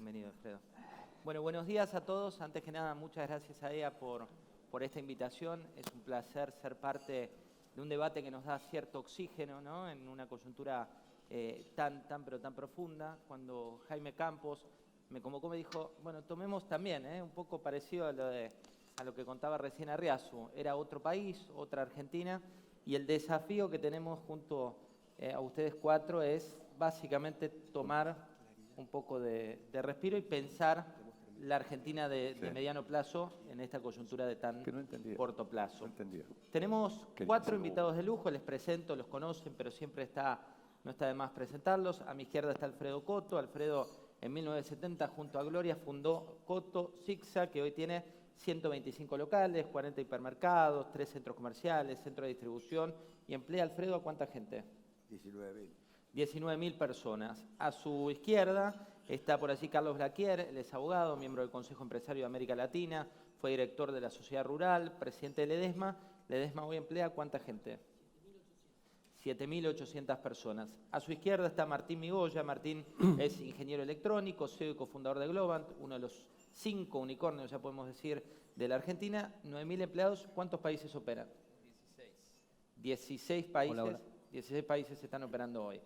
Bienvenido, Alfredo. Bueno, buenos días a todos. Antes que nada, muchas gracias a EA por esta invitación. Es un placer ser parte de un debate que nos da cierto oxígeno, ¿no? En una coyuntura pero tan profunda. Cuando Jaime Campos me convocó, me dijo, bueno, tomemos también, un poco parecido a lo que contaba recién Arriazu. Era otro país, otra Argentina, y el desafío que tenemos junto a ustedes cuatro es básicamente tomar un poco de respiro y pensar la Argentina de mediano plazo en esta coyuntura de tan corto plazo. Tenemos cuatro invitados de lujo, les presento, los conocen, pero siempre no está de más presentarlos. A mi izquierda está Alfredo Coto. Alfredo en 1970 junto a Gloria fundó Coto Zigzag, que hoy tiene 125 locales, 40 hipermercados, 3 centros comerciales, centro de distribución y emplea, Alfredo, ¿a cuánta gente? 19.000. 19.000 personas. A su izquierda está por allí Carlos Blaquier, él es abogado, miembro del Consejo Empresario de América Latina, fue director de la Sociedad Rural, presidente de Ledesma. Ledesma hoy emplea ¿cuánta gente? 7.800 personas. A su izquierda está Martín Migoya. Martín es ingeniero electrónico, CEO y cofundador de Globant, uno de los 5 unicornios, ya podemos decir, de la Argentina. 9.000 empleados. ¿Cuántos países operan? 16 países. Hola. 16 países están operando hoy.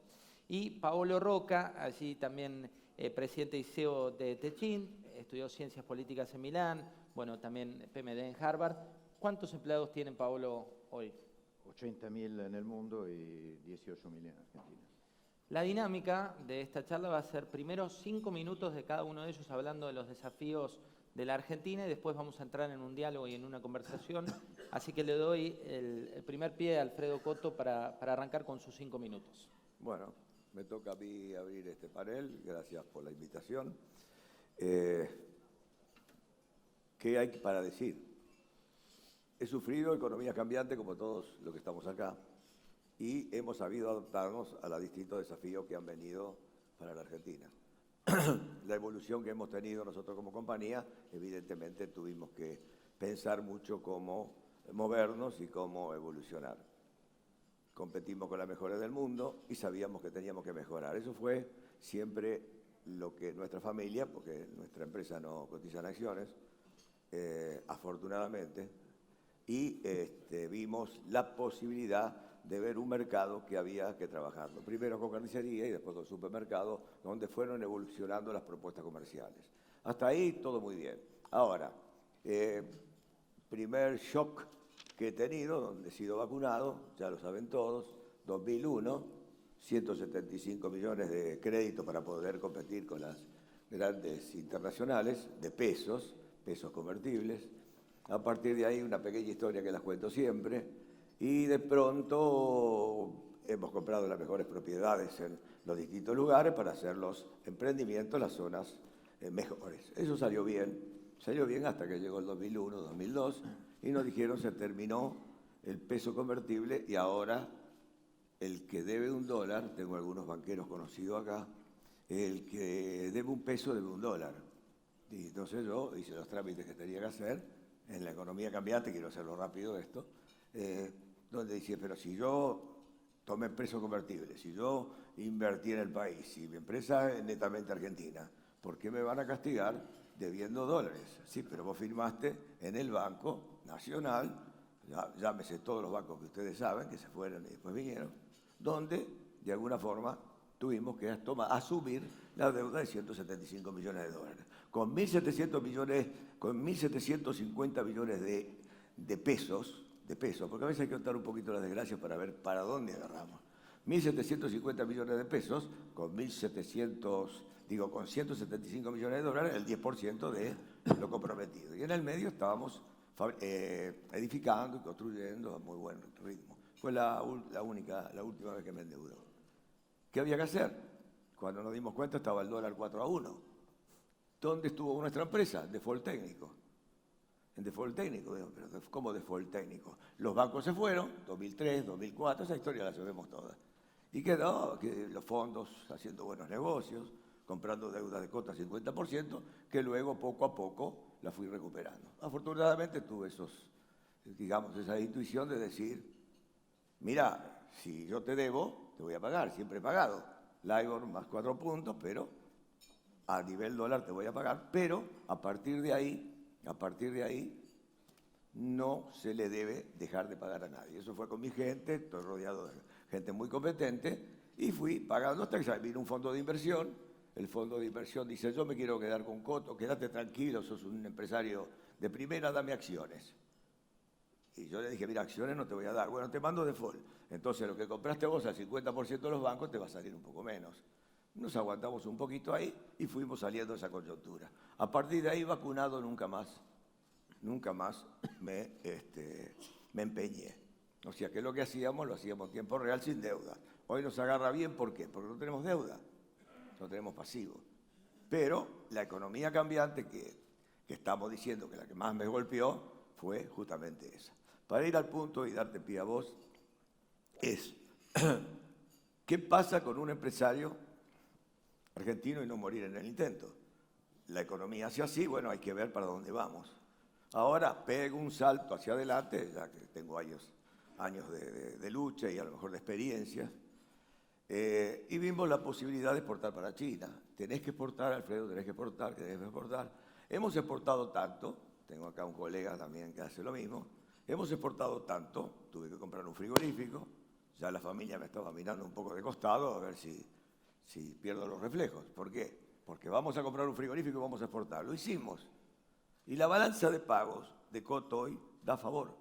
Y Paolo Roca, allí también presidente y CEO de Techint, estudió Ciencias Políticas en Milán, bueno, también PMD en Harvard. ¿Cuántos empleados tienen, Paolo, hoy? 80.000 en el mundo y 18.000 en Argentina. La dinámica de esta charla va a ser primero 5 minutos de cada uno de ellos hablando de los desafíos de la Argentina y después vamos a entrar en un diálogo y en una conversación. Así que le doy el primer pie a Alfredo Coto para arrancar con sus 5 minutos. Bueno, me toca a mí abrir este panel. Gracias por la invitación. ¿Qué hay para decir? He sufrido economía cambiante como todos los que estamos acá y hemos sabido adaptarnos a los distintos desafíos que han venido para la Argentina. La evolución que hemos tenido nosotros como compañía, evidentemente tuvimos que pensar mucho cómo movernos y cómo evolucionar. Competimos con las mejores del mundo y sabíamos que teníamos que mejorar. Eso fue siempre lo que nuestra familia, porque nuestra empresa no cotiza en acciones, afortunadamente, y vimos la posibilidad de ver un mercado que había que trabajarlo. Primero con carnicería y después con supermercados, donde fueron evolucionando las propuestas comerciales. Hasta ahí todo muy bien. Ahora, primer shock que he tenido, donde he sido vacunado, ya lo saben todos, 2001, 175 millones de créditos para poder competir con las grandes internacionales, de pesos convertibles. A partir de ahí una pequeña historia que las cuento siempre y de pronto hemos comprado las mejores propiedades en los distintos lugares para hacer los emprendimientos, las zonas mejores. Eso salió bien hasta que llegó el 2001, 2002 y nos dijeron se terminó el peso convertible y ahora el que debe $1, tengo algunos banqueros conocidos acá, el que debe un peso debe $1. Y entonces yo hice los trámites que tenía que hacer en la economía cambiante, quiero hacerlo rápido esto, donde dice, pero si yo tomé peso convertible, si yo invertí en el país, si mi empresa es netamente argentina, ¿por qué me van a castigar debiendo dólares? Sí, pero vos firmaste en el Banco Nacional, llámese todos los bancos que ustedes saben, que se fueron y después vinieron, donde de alguna forma tuvimos que asumir la deuda de 175 millones de dólares. Con 1.750 millones de pesos, porque a veces hay que contar un poquito las desgracias para ver para dónde agarramos. 1.750 millones de pesos, con 175 millones de dólares, el 10% de lo comprometido. Y en el medio estábamos edificando y construyendo a muy buen ritmo. Fue la última vez que me endeudó. ¿Qué había que hacer? Cuando nos dimos cuenta estaba el dólar 4-1. ¿Dónde estuvo nuestra empresa? Default técnico. En default técnico, pero ¿cómo default técnico? Los bancos se fueron, 2003, 2004, esa historia la sabemos todas. Y quedó que los fondos haciendo buenos negocios, comprando deuda de cota 50%, que luego poco a poco la fui recuperando. Afortunadamente tuve esa intuición de decir, mira, si yo te debo, te voy a pagar, siempre he pagado. LIBOR más 4 puntos, pero a nivel dólar te voy a pagar, pero a partir de ahí, no se le debe dejar de pagar a nadie. Eso fue con mi gente, estoy rodeado de gente muy competente, y fui pagando hasta que vino un fondo de inversión. El fondo de inversión dice, yo me quiero quedar con Coto, quédate tranquilo, sos un empresario de primera, dame acciones. Y yo le dije, mira, acciones no te voy a dar, bueno, te mando default. Entonces lo que compraste vos al 50% de los bancos te va a salir un poco menos. Nos aguantamos un poquito ahí y fuimos saliendo de esa coyuntura. A partir de ahí, vacunado, nunca más me empeñé. O sea que lo que hacíamos, lo hacíamos en tiempo real sin deuda. Hoy nos agarra bien, ¿por qué? Porque no tenemos deuda, no tenemos pasivo. Pero la economía cambiante que estamos diciendo que la que más me golpeó fue justamente esa. Para ir al punto y darte pie a vos, es ¿qué pasa con un empresario argentino y no morir en el intento? La economía hace así, bueno, hay que ver para dónde vamos. Ahora pego un salto hacia adelante, ya que tengo años de lucha y a lo mejor de experiencia, y vimos la posibilidad de exportar para China. Tenés que exportar, Alfredo, tenés que exportar. Hemos exportado tanto, tengo acá un colega también que hace lo mismo, hemos exportado tanto, tuve que comprar un frigorífico, ya la familia me estaba mirando un poco de costado a ver si pierdo los reflejos. ¿Por qué? Porque vamos a comprar un frigorífico y vamos a exportar. Lo hicimos. Y la balanza de pagos de Coto hoy da favor.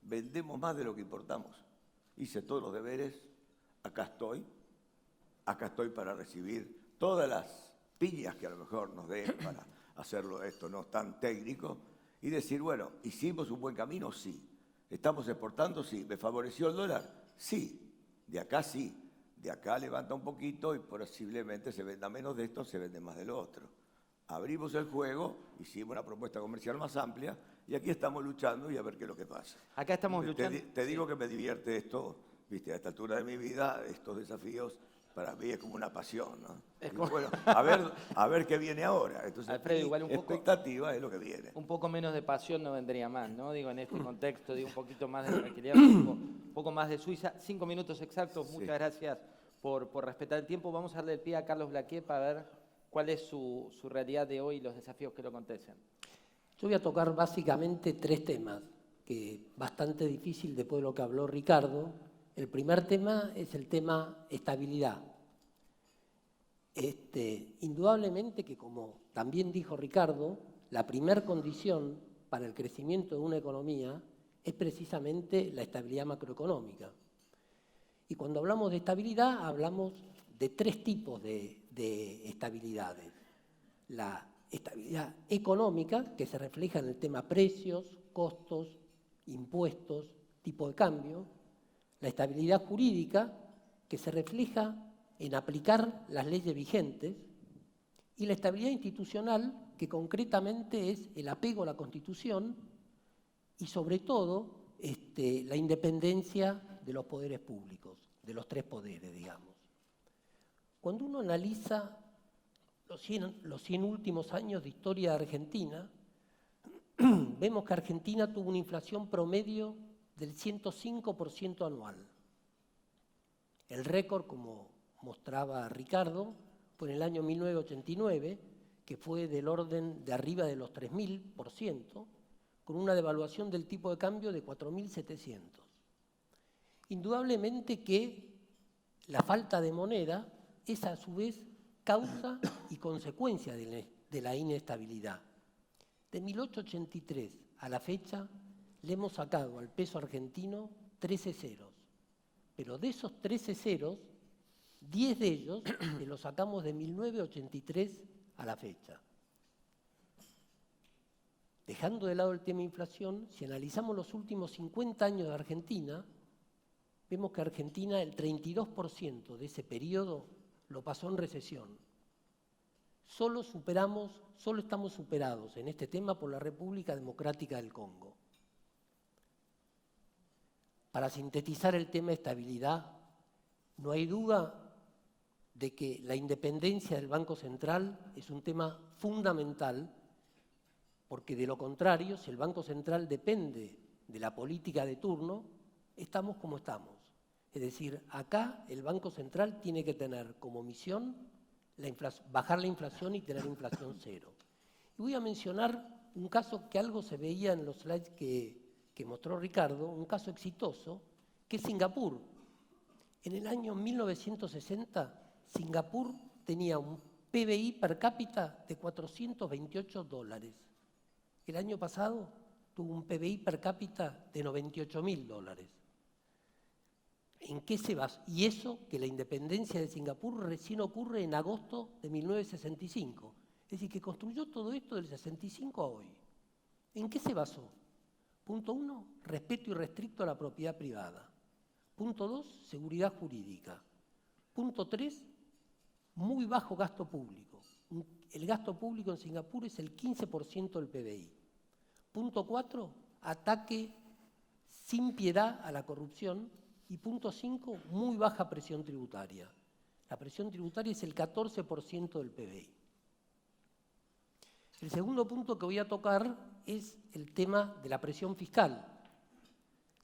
Vendemos más de lo que importamos. Hice todos los deberes, acá estoy para recibir todas las piñas que a lo mejor nos den para hacerlo esto no tan técnico y decir, bueno, ¿hicimos un buen camino? Sí. ¿Estamos exportando? Sí. ¿Me favoreció el dólar? Sí. De acá levanta un poquito y posiblemente se venda menos de esto, se vende más de lo otro. Abrimos el juego, hicimos una propuesta comercial más amplia y aquí estamos luchando y a ver qué es lo que pasa. Acá estamos luchando. Te digo que me divierte esto, viste, a esta altura de mi vida, estos desafíos para mí es como una pasión, ¿no? Digo, bueno, a ver qué viene ahora. Entonces, Alfredo, igual un poco, expectativa es lo que viene. Un poco menos de pasión no vendría mal, ¿no? Digo, en este contexto, digo, un poquito más de tranquilidad, un poco más de Suiza. 5 minutos exactos, Sí. Muchas gracias por respetar el tiempo. Vamos a darle el pie a Carlos Blaquier para ver cuál es su realidad de hoy y los desafíos que lo acontecen. Yo voy a tocar básicamente 3 temas, que bastante difícil después de lo que habló Ricardo. El primer tema es el tema estabilidad. Indudablemente que, como también dijo Ricardo, la primera condición para el crecimiento de una economía es precisamente la estabilidad macroeconómica. Y cuando hablamos de estabilidad, hablamos de 3 tipos de estabilidades. La estabilidad económica, que se refleja en el tema precios, costos, impuestos, tipo de cambio. La estabilidad jurídica, que se refleja en aplicar las leyes vigentes. Y la estabilidad institucional, que concretamente es el apego a la Constitución y sobre todo la independencia de los poderes públicos, de los 3 poderes, digamos. Cuando uno analiza los 100 últimos años de historia de Argentina, vemos que Argentina tuvo una inflación promedio del 105% anual. El récord, como mostraba Ricardo, fue en el año 1989, que fue del orden de arriba de los 3.000%, con una devaluación del tipo de cambio de 4.700. Indudablemente que la falta de moneda es a su vez causa y consecuencia de la inestabilidad. De 1883 a la fecha le hemos sacado al peso argentino 13 ceros, pero de esos 13 ceros, 10 de ellos se los sacamos de 1983 a la fecha. Dejando de lado el tema inflación, si analizamos los últimos 50 años de Argentina, vemos que Argentina el 32% de ese periodo lo pasó en recesión. Solo estamos superados en este tema por la República Democrática del Congo. Para sintetizar el tema de estabilidad, no hay duda de que la independencia del Banco Central es un tema fundamental, porque de lo contrario, si el Banco Central depende de la política de turno, estamos como estamos. Es decir, acá el Banco Central tiene que tener como misión bajar la inflación y tener inflación cero. Y voy a mencionar un caso que algo se veía en los slides que mostró Ricardo, un caso exitoso, que es Singapur. En el año 1960, Singapur tenía un PBI per cápita de $428. El año pasado tuvo un PBI per cápita de $98.000. ¿En qué se basa? Y eso que la independencia de Singapur recién ocurre en agosto de 1965. Es decir, que construyó todo esto del 65 a hoy. ¿En qué se basó? Punto 1, respeto irrestricto a la propiedad privada. Punto 2, seguridad jurídica. Punto 3, muy bajo gasto público. El gasto público en Singapur es el 15% del PBI. Punto 4, ataque sin piedad a la corrupción. Y punto 5, muy baja presión tributaria. La presión tributaria es el 14% del PBI. El segundo punto que voy a tocar es el tema de la presión fiscal.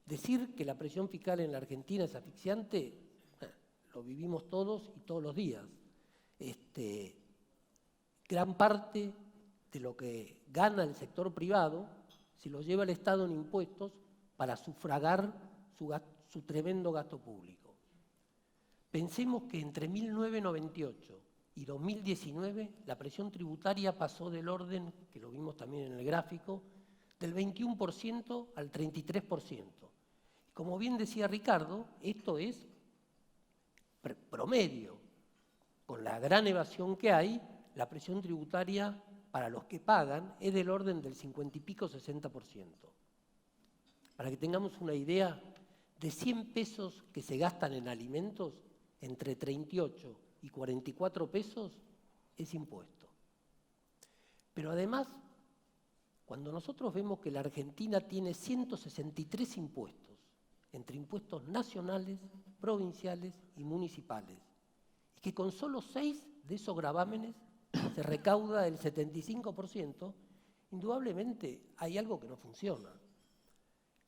Decir que la presión fiscal en la Argentina es asfixiante, lo vivimos todos y todos los días. Gran parte de lo que gana el sector privado se lo lleva el Estado en impuestos para sufragar su tremendo gasto público. Pensemos que entre 1998 y 2019 la presión tributaria pasó del orden, que lo vimos también en el gráfico, del 21% al 33%. Como bien decía Ricardo, esto es promedio. Con la gran evasión que hay, la presión tributaria para los que pagan es del orden del 50 y pico, 60%. Para que tengamos una idea, de 100 pesos que se gastan en alimentos, entre 38 y 44 pesos es impuesto. Pero además, cuando nosotros vemos que la Argentina tiene 163 impuestos, entre impuestos nacionales, provinciales y municipales, y que con solo 6 de esos gravámenes se recauda el 75%, indudablemente hay algo que no funciona.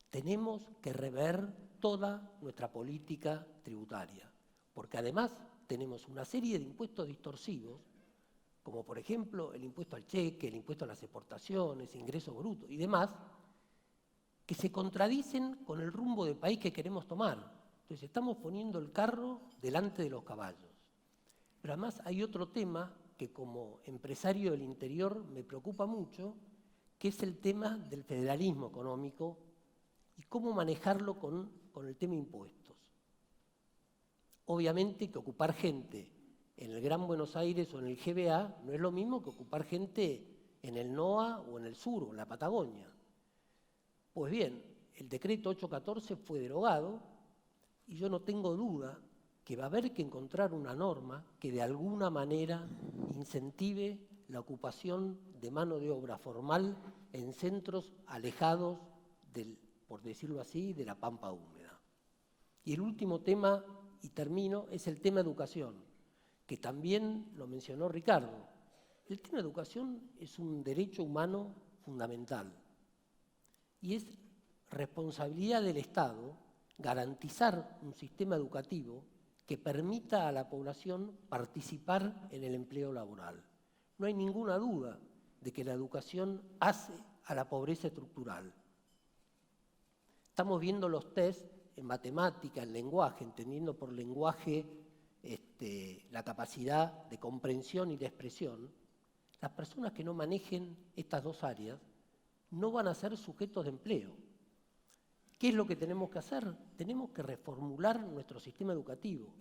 Tenemos que rever toda nuestra política tributaria, porque además tenemos una serie de impuestos distorsivos, como por ejemplo el impuesto al cheque, el impuesto a las exportaciones, ingresos brutos y demás, que se contradicen con el rumbo del país que queremos tomar. Entonces estamos poniendo el carro delante de los caballos. Pero además hay otro tema que como empresario del interior me preocupa mucho, que es el tema del federalismo económico y cómo manejarlo con el tema impuestos. Obviamente que ocupar gente en el Gran Buenos Aires o en el GBA no es lo mismo que ocupar gente en el NOA o en el sur o en la Patagonia. Pues bien, el decreto 814 fue derogado y yo no tengo duda que va a haber que encontrar una norma que de alguna manera incentive la ocupación de mano de obra formal en centros alejados por decirlo así, de la pampa húmeda. Y el último tema, y termino, es el tema educación, que también lo mencionó Ricardo. El tema educación es un derecho humano fundamental y es responsabilidad del Estado garantizar un sistema educativo que permita a la población participar en el empleo laboral. No hay ninguna duda de que la educación hace a la pobreza estructural. Estamos viendo los test en matemática, en lenguaje, entendiendo por lenguaje la capacidad de comprensión y de expresión. Las personas que no manejen estas dos áreas no van a ser sujetos de empleo. ¿Qué es lo que tenemos que hacer? Tenemos que reformular nuestro sistema educativo.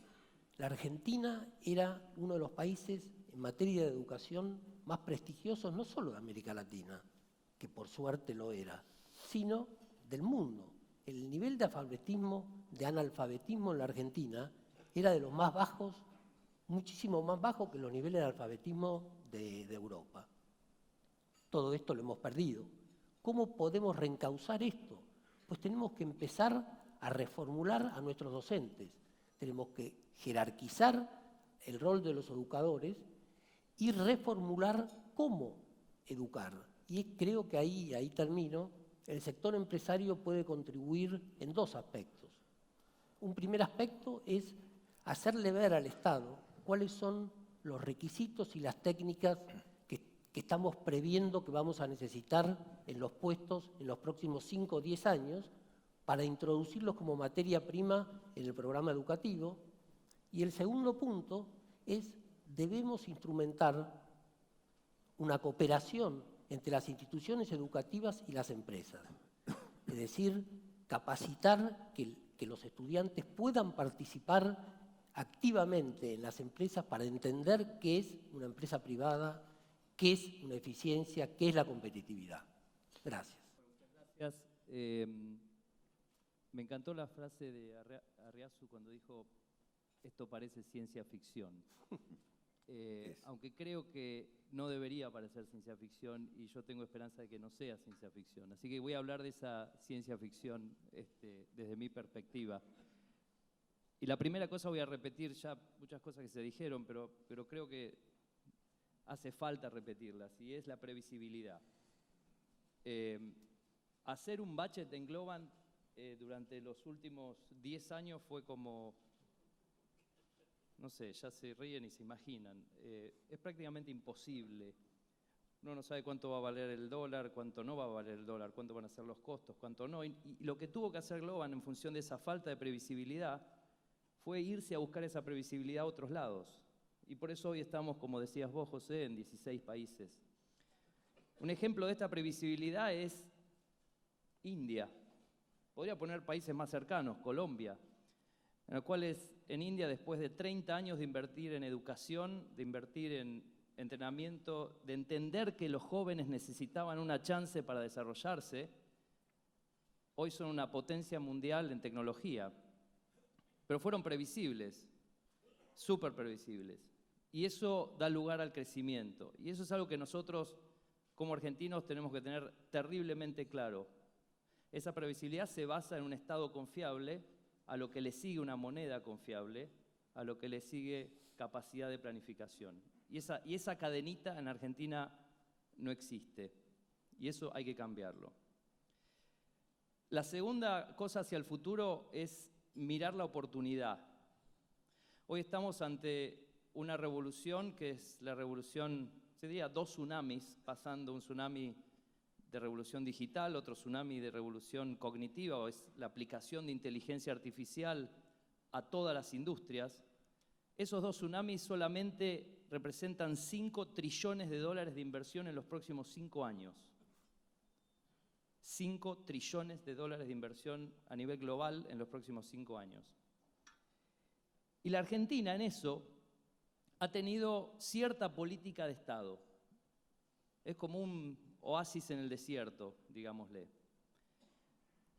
La Argentina era uno de los países en materia de educación más prestigiosos, no solo de América Latina, que por suerte lo era, sino del mundo. El nivel de analfabetismo en la Argentina era de los más bajos, muchísimo más bajo que los niveles de alfabetismo de Europa. Todo esto lo hemos perdido. ¿Cómo podemos reencauzar esto? Pues tenemos que empezar a reformular a nuestros docentes. Tenemos que jerarquizar el rol de los educadores y reformular cómo educar. Y creo que ahí termino. El sector empresario puede contribuir en dos aspectos. Un primer aspecto es hacerle ver al Estado cuáles son los requisitos y las técnicas que estamos previendo que vamos a necesitar en los puestos en los próximos 5 o 10 años para introducirlos como materia prima en el programa educativo. Y el segundo punto es, debemos instrumentar una cooperación entre las instituciones educativas y las empresas. Es decir, capacitar que los estudiantes puedan participar activamente en las empresas para entender qué es una empresa privada, qué es una eficiencia, qué es la competitividad. Gracias. Gracias. Me encantó la frase de Arriazu cuando dijo, esto parece ciencia ficción. Aunque creo que no debería parecer ciencia ficción y yo tengo esperanza de que no sea ciencia ficción. Así que voy a hablar de esa ciencia ficción desde mi perspectiva. Y la primera cosa, voy a repetir ya muchas cosas que se dijeron, pero creo que hace falta repetirlas, y es la previsibilidad. Hacer un budget en Globant durante los últimos 10 años fue como, no sé, ya se ríen y se imaginan, es prácticamente imposible. Uno no sabe cuánto va a valer el dólar, cuánto no va a valer el dólar, cuánto van a ser los costos, cuánto no. Y lo que tuvo que hacer Globant en función de esa falta de previsibilidad fue irse a buscar esa previsibilidad a otros lados. Y por eso hoy estamos, como decías vos, José, en 16 países. Un ejemplo de esta previsibilidad es India. Podría poner países más cercanos, Colombia, en los cuales en India, después de 30 años de invertir en educación, de invertir en entrenamiento, de entender que los jóvenes necesitaban una chance para desarrollarse, hoy son una potencia mundial en tecnología. Pero fueron previsibles, súper previsibles. Y eso da lugar al crecimiento. Y eso es algo que nosotros, como argentinos, tenemos que tener terriblemente claro. Esa previsibilidad se basa en un Estado confiable, a lo que le sigue una moneda confiable, a lo que le sigue capacidad de planificación. Y esa cadenita en Argentina no existe. Y eso hay que cambiarlo. La segunda cosa hacia el futuro es mirar la oportunidad. Hoy estamos ante una revolución que es la revolución, se diría 2 tsunamis, pasando un tsunami de revolución digital, otro tsunami de revolución cognitiva, o es la aplicación de inteligencia artificial a todas las industrias. Esos 2 tsunamis solamente representan 5 trillones de dólares de inversión en los próximos 5 años. 5 trillones de dólares de inversión a nivel global en los próximos 5 años. Y la Argentina en eso ha tenido cierta política de Estado. Es como un oasis en el desierto, digámosle.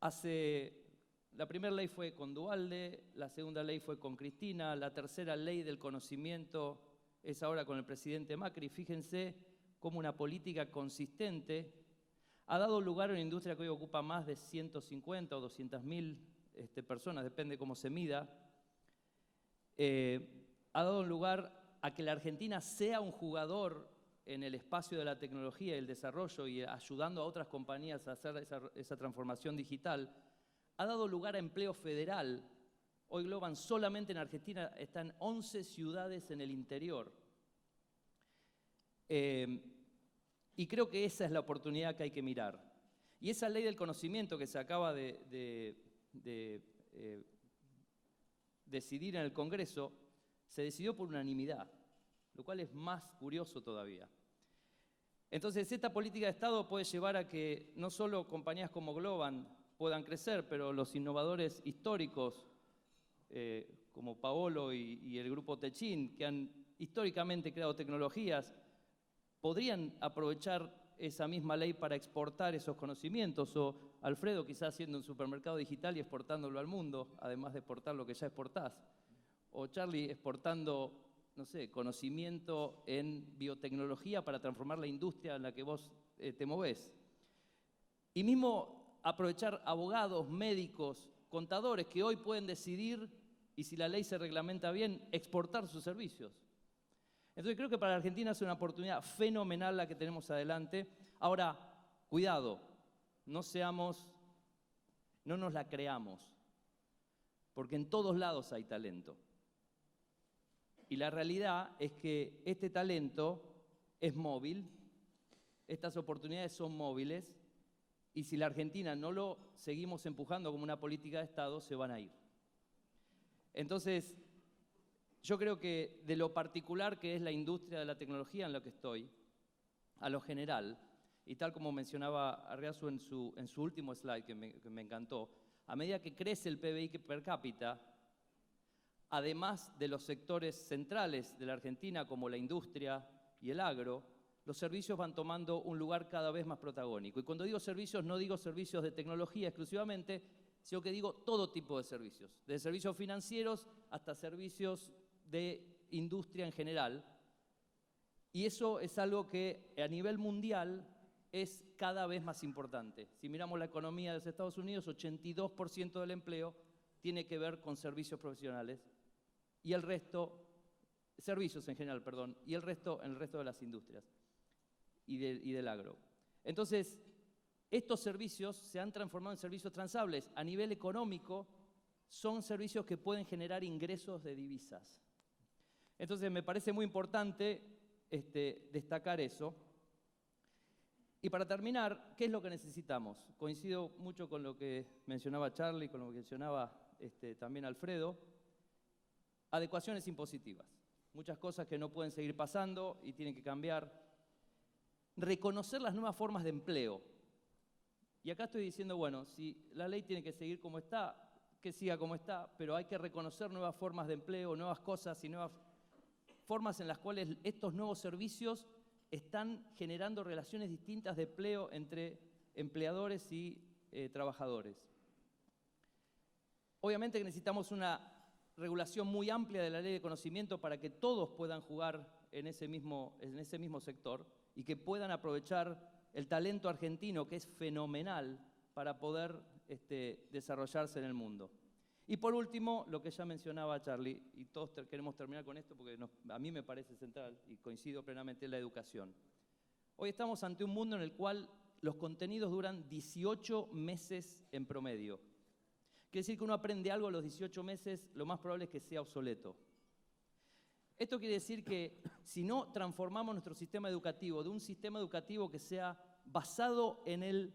La primera ley fue con Duhalde, la segunda ley fue con Cristina, la tercera ley del conocimiento es ahora con el presidente Macri. Fíjense cómo una política consistente ha dado lugar a una industria que hoy ocupa más de 150 o 200.000 personas, depende cómo se mida. Ha dado lugar a que la Argentina sea un jugador en el espacio de la tecnología y el desarrollo y ayudando a otras compañías a hacer esa transformación digital. Ha dado lugar a empleo federal. Hoy Globant solamente en Argentina está en 11 ciudades en el interior. Y creo que esa es la oportunidad que hay que mirar. Y esa ley del conocimiento que se acaba de decidir en el Congreso, se decidió por unanimidad, lo cual es más curioso todavía. Entonces, esta política de Estado puede llevar a que no solo compañías como Globant puedan crecer, pero los innovadores históricos, como Paolo y el grupo Techin, que han históricamente creado tecnologías, podrían aprovechar esa misma ley para exportar esos conocimientos, o Alfredo quizás haciendo un supermercado digital y exportándolo al mundo, además de exportar lo que ya exportás, o Charlie exportando, no sé, conocimiento en biotecnología para transformar la industria en la que vos te movés. Y mismo aprovechar abogados, médicos, contadores que hoy pueden decidir, y si la ley se reglamenta bien, exportar sus servicios. Entonces creo que para la Argentina es una oportunidad fenomenal la que tenemos adelante. Ahora, cuidado, no nos la creamos, porque en todos lados hay talento. Y la realidad es que este talento es móvil, estas oportunidades son móviles, y si la Argentina no lo seguimos empujando como una política de Estado, se van a ir. Entonces, yo creo que de lo particular que es la industria de la tecnología en la que estoy, a lo general, y tal como mencionaba Arriazu en su último slide, que me encantó, a medida que crece el PBI per cápita, además de los sectores centrales de la Argentina, como la industria y el agro, los servicios van tomando un lugar cada vez más protagónico. Y cuando digo servicios, no digo servicios de tecnología exclusivamente, sino que digo todo tipo de servicios, desde servicios financieros hasta servicios de industria en general. Y eso es algo que a nivel mundial es cada vez más importante. Si miramos la economía de los Estados Unidos, 82% del empleo tiene que ver con servicios profesionales y el resto, servicios en general, perdón, y el resto en el resto de las industrias y del agro. Entonces, estos servicios se han transformado en servicios transables. A nivel económico, son servicios que pueden generar ingresos de divisas. Entonces, me parece muy importante destacar eso. Y para terminar, ¿qué es lo que necesitamos? Coincido mucho con lo que mencionaba Charlie, con lo que mencionaba también Alfredo. Adecuaciones impositivas. Muchas cosas que no pueden seguir pasando y tienen que cambiar. Reconocer las nuevas formas de empleo. Y acá estoy diciendo, bueno, si la ley tiene que seguir como está, que siga como está, pero hay que reconocer nuevas formas de empleo, nuevas cosas y nuevas formas en las cuales estos nuevos servicios están generando relaciones distintas de empleo entre empleadores y trabajadores. Obviamente que necesitamos una regulación muy amplia de la ley de conocimiento para que todos puedan jugar en ese mismo sector y que puedan aprovechar el talento argentino, que es fenomenal, para poder desarrollarse en el mundo. Y por último, lo que ya mencionaba Charlie, y todos queremos terminar con esto porque a mí me parece central y coincido plenamente, en la educación. Hoy estamos ante un mundo en el cual los contenidos duran 18 meses en promedio. Quiere decir que uno aprende algo a los 18 meses, lo más probable es que sea obsoleto. Esto quiere decir que si no transformamos nuestro sistema educativo de un sistema educativo que sea basado en el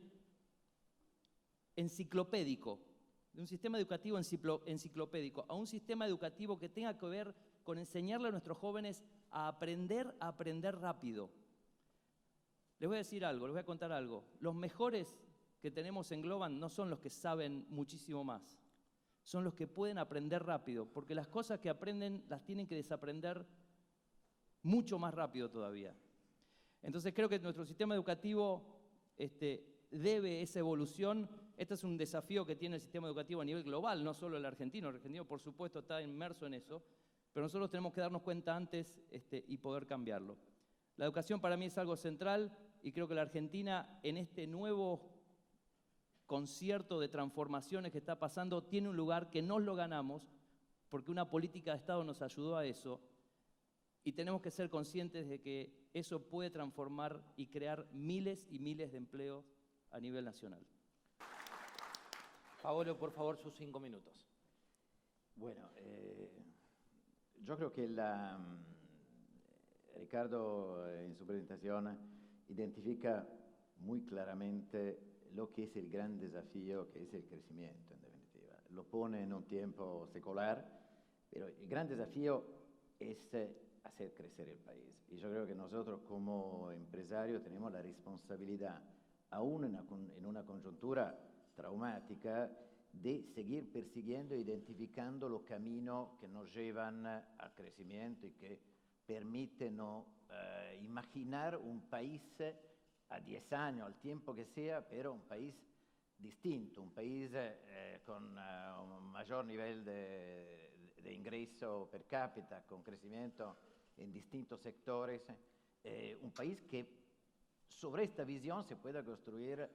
enciclopédico, de un sistema educativo enciclopédico, a un sistema educativo que tenga que ver con enseñarle a nuestros jóvenes a aprender rápido. Les voy a decir algo, les voy a contar algo. Los mejores que tenemos en Globant no son los que saben muchísimo más, son los que pueden aprender rápido, porque las cosas que aprenden las tienen que desaprender mucho más rápido todavía. Entonces creo que nuestro sistema educativo debe esa evolución. Este es un desafío que tiene el sistema educativo a nivel global, no solo el argentino. El argentino, por supuesto, está inmerso en eso, pero nosotros tenemos que darnos cuenta antes y poder cambiarlo. La educación para mí es algo central y creo que la Argentina, en este nuevo concierto de transformaciones que está pasando, tiene un lugar que nos lo ganamos porque una política de Estado nos ayudó a eso y tenemos que ser conscientes de que eso puede transformar y crear miles y miles de empleos a nivel nacional. Paolo, por favor, sus 5 minutos. Bueno, yo creo que Ricardo en su presentación identifica muy claramente lo que es el gran desafío, que es el crecimiento, en definitiva. Lo pone en un tiempo secular, pero el gran desafío es hacer crecer el país. Y yo creo que nosotros como empresarios tenemos la responsabilidad, aún en una coyuntura traumática, de seguir persiguiendo e identificando los caminos que nos llevan al crecimiento y que permiten imaginar un país a 10 años, al tiempo que sea, pero un país distinto, un país con un mayor nivel de ingreso per cápita, con crecimiento en distintos sectores, un país que sobre esta visión se pueda construir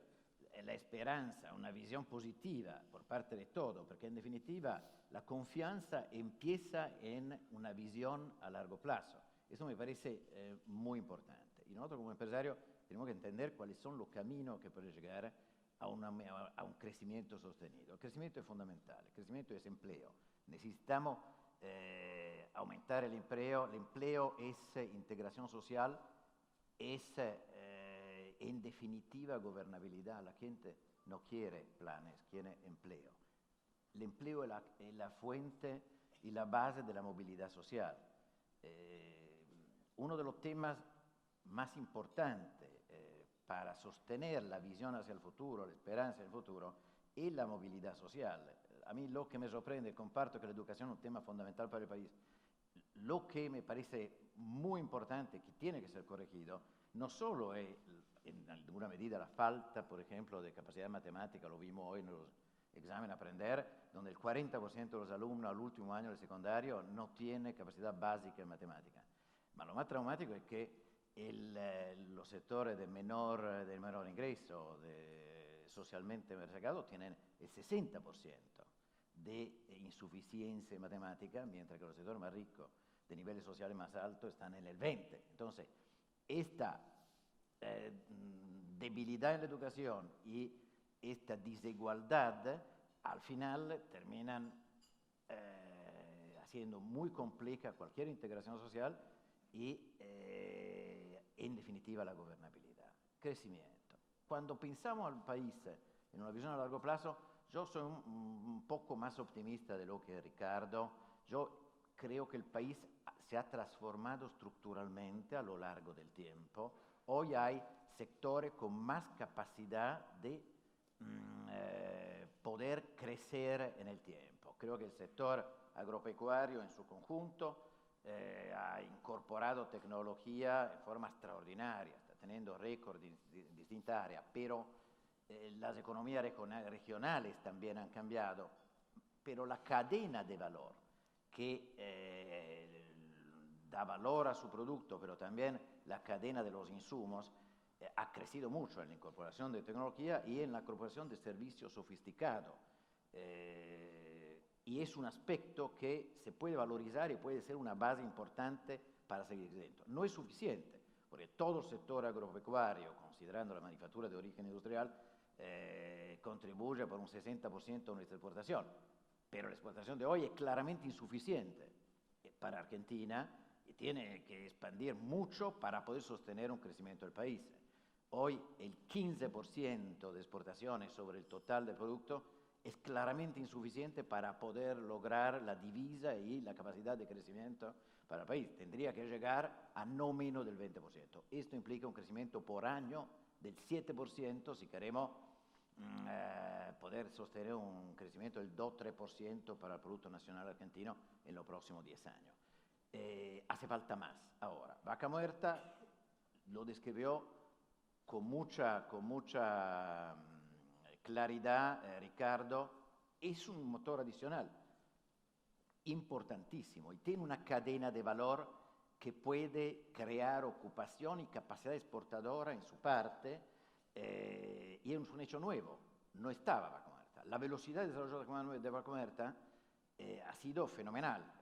la esperanza, una visión positiva por parte de todo, porque en definitiva la confianza empieza en una visión a largo plazo. Eso me parece muy importante. Y nosotros como empresarios tenemos que entender cuáles son los caminos que pueden llegar a un crecimiento sostenido. El crecimiento es fundamental, el crecimiento es empleo. Necesitamos aumentar el empleo es integración social, es en definitiva gobernabilidad. La gente no quiere planes, quiere empleo. El empleo es la fuente y la base de la movilidad social. Uno de los temas más importantes para sostener la visión hacia el futuro, la esperanza del futuro, es la movilidad social. A mí lo que me sorprende, comparto que la educación es un tema fundamental para el país. Lo que me parece muy importante, que tiene que ser corregido, no solo es en alguna medida la falta, por ejemplo, de capacidad matemática, lo vimos hoy en los exámenes Aprender, donde el 40% de los alumnos al último año del secundario no tiene capacidad básica en matemática. Ma lo más traumático es que los sectores de menor ingreso, socialmente mercados, tienen el 60% de insuficiencia en matemática, mientras que los sectores más ricos, de niveles sociales más altos, están en el 20%. Entonces, esta debilidad en la educación y esta desigualdad, al final terminan haciendo muy compleja cualquier integración social y, en definitiva, la gobernabilidad. Crecimiento. Cuando pensamos al país en una visión a largo plazo, yo soy un poco más optimista de lo que Ricardo. Yo creo que el país se ha transformado estructuralmente a lo largo del tiempo. Hoy hay sectores con más capacidad de poder crecer en el tiempo. Creo que el sector agropecuario en su conjunto ha incorporado tecnología en forma extraordinaria, está teniendo récord en distintas áreas, pero las economías regionales también han cambiado, pero la cadena de valor que da valor a su producto, pero también la cadena de los insumos, ha crecido mucho en la incorporación de tecnología y en la incorporación de servicios sofisticados. Y es un aspecto que se puede valorizar y puede ser una base importante para seguir creciendo. No es suficiente, porque todo el sector agropecuario, considerando la manufactura de origen industrial, contribuye por un 60% a nuestra exportación. Pero la exportación de hoy es claramente insuficiente para Argentina y tiene que expandir mucho para poder sostener un crecimiento del país. Hoy el 15% de exportaciones sobre el total del producto es claramente insuficiente para poder lograr la divisa y la capacidad de crecimiento para el país. Tendría que llegar a no menos del 20%. Esto implica un crecimiento por año del 7% si queremos poder sostener un crecimiento del 2-3% para el Producto Nacional Argentino en los próximos 10 años. Hace falta más. Ahora, Vaca Muerta lo describió con mucha claridad Ricardo. Es un motor adicional importantísimo y tiene una cadena de valor que puede crear ocupación y capacidad exportadora en su parte, y es un hecho nuevo. No estaba Vaca Muerta. La velocidad de desarrollo de Vaca Muerta ha sido fenomenal.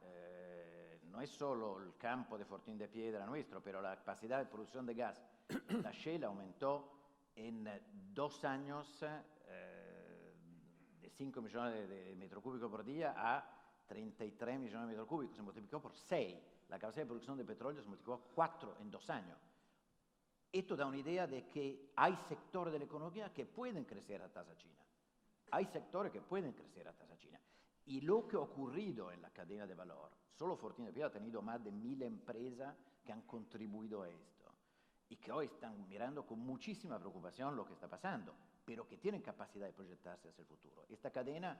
No es solo el campo de Fortín de Piedra nuestro, pero la capacidad de producción de gas, la Shell aumentó en 2 años de 5 millones de metros cúbicos por día a 33 millones de metros cúbicos, se multiplicó por 6. La capacidad de producción de petróleo se multiplicó por 4 en 2 años. Esto da una idea de que hay sectores de la economía que pueden crecer a tasa china. Hay sectores que pueden crecer a tasa china. Y lo que ha ocurrido en la cadena de valor, solo Fortín de Piedra ha tenido más de 1000 empresas que han contribuido a esto y que hoy están mirando con muchísima preocupación lo que está pasando, pero que tienen capacidad de proyectarse hacia el futuro. Esta cadena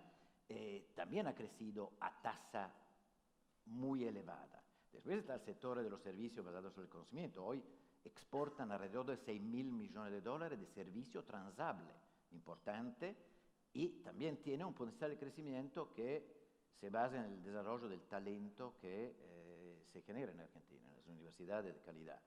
también ha crecido a tasa muy elevada. Después está el sector de los servicios basados sobre el conocimiento. Hoy exportan alrededor de $6.000 millones de servicios transables, importante, y también tiene un potencial de crecimiento que se basa en el desarrollo del talento que se genera en Argentina, en las universidades de calidad.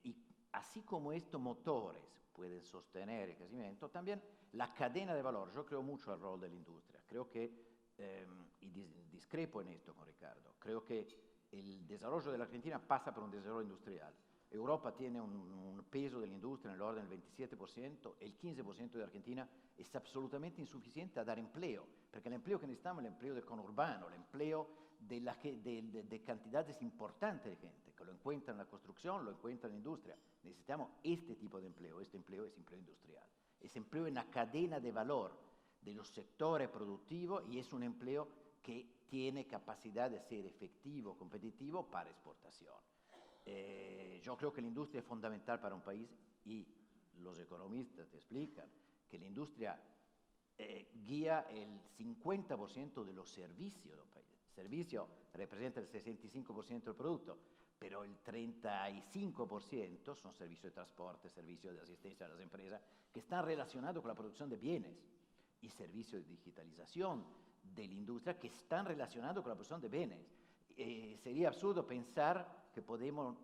Y así como estos motores pueden sostener el crecimiento, también la cadena de valor. Yo creo mucho al rol de la industria. Creo que, y discrepo en esto con Ricardo, creo que el desarrollo de la Argentina pasa por un desarrollo industrial. Europa tiene un peso de la industria en el orden del 27%, el 15% de Argentina es absolutamente insuficiente a dar empleo, porque el empleo que necesitamos es el empleo del conurbano, el empleo de cantidades importantes de gente que lo encuentran en la construcción, lo encuentran en la industria. Necesitamos este tipo de empleo. Este empleo es empleo industrial. Es empleo en la cadena de valor de los sectores productivos y es un empleo que tiene capacidad de ser efectivo, competitivo para exportación. Yo creo que la industria es fundamental para un país y los economistas te explican que la industria guía el 50% de los servicios de un país. El servicio representa el 65% del producto, pero el 35% son servicios de transporte, servicios de asistencia a las empresas, que están relacionados con la producción de bienes, y servicios de digitalización de la industria que están relacionados con la producción de bienes. Sería absurdo pensar que podemos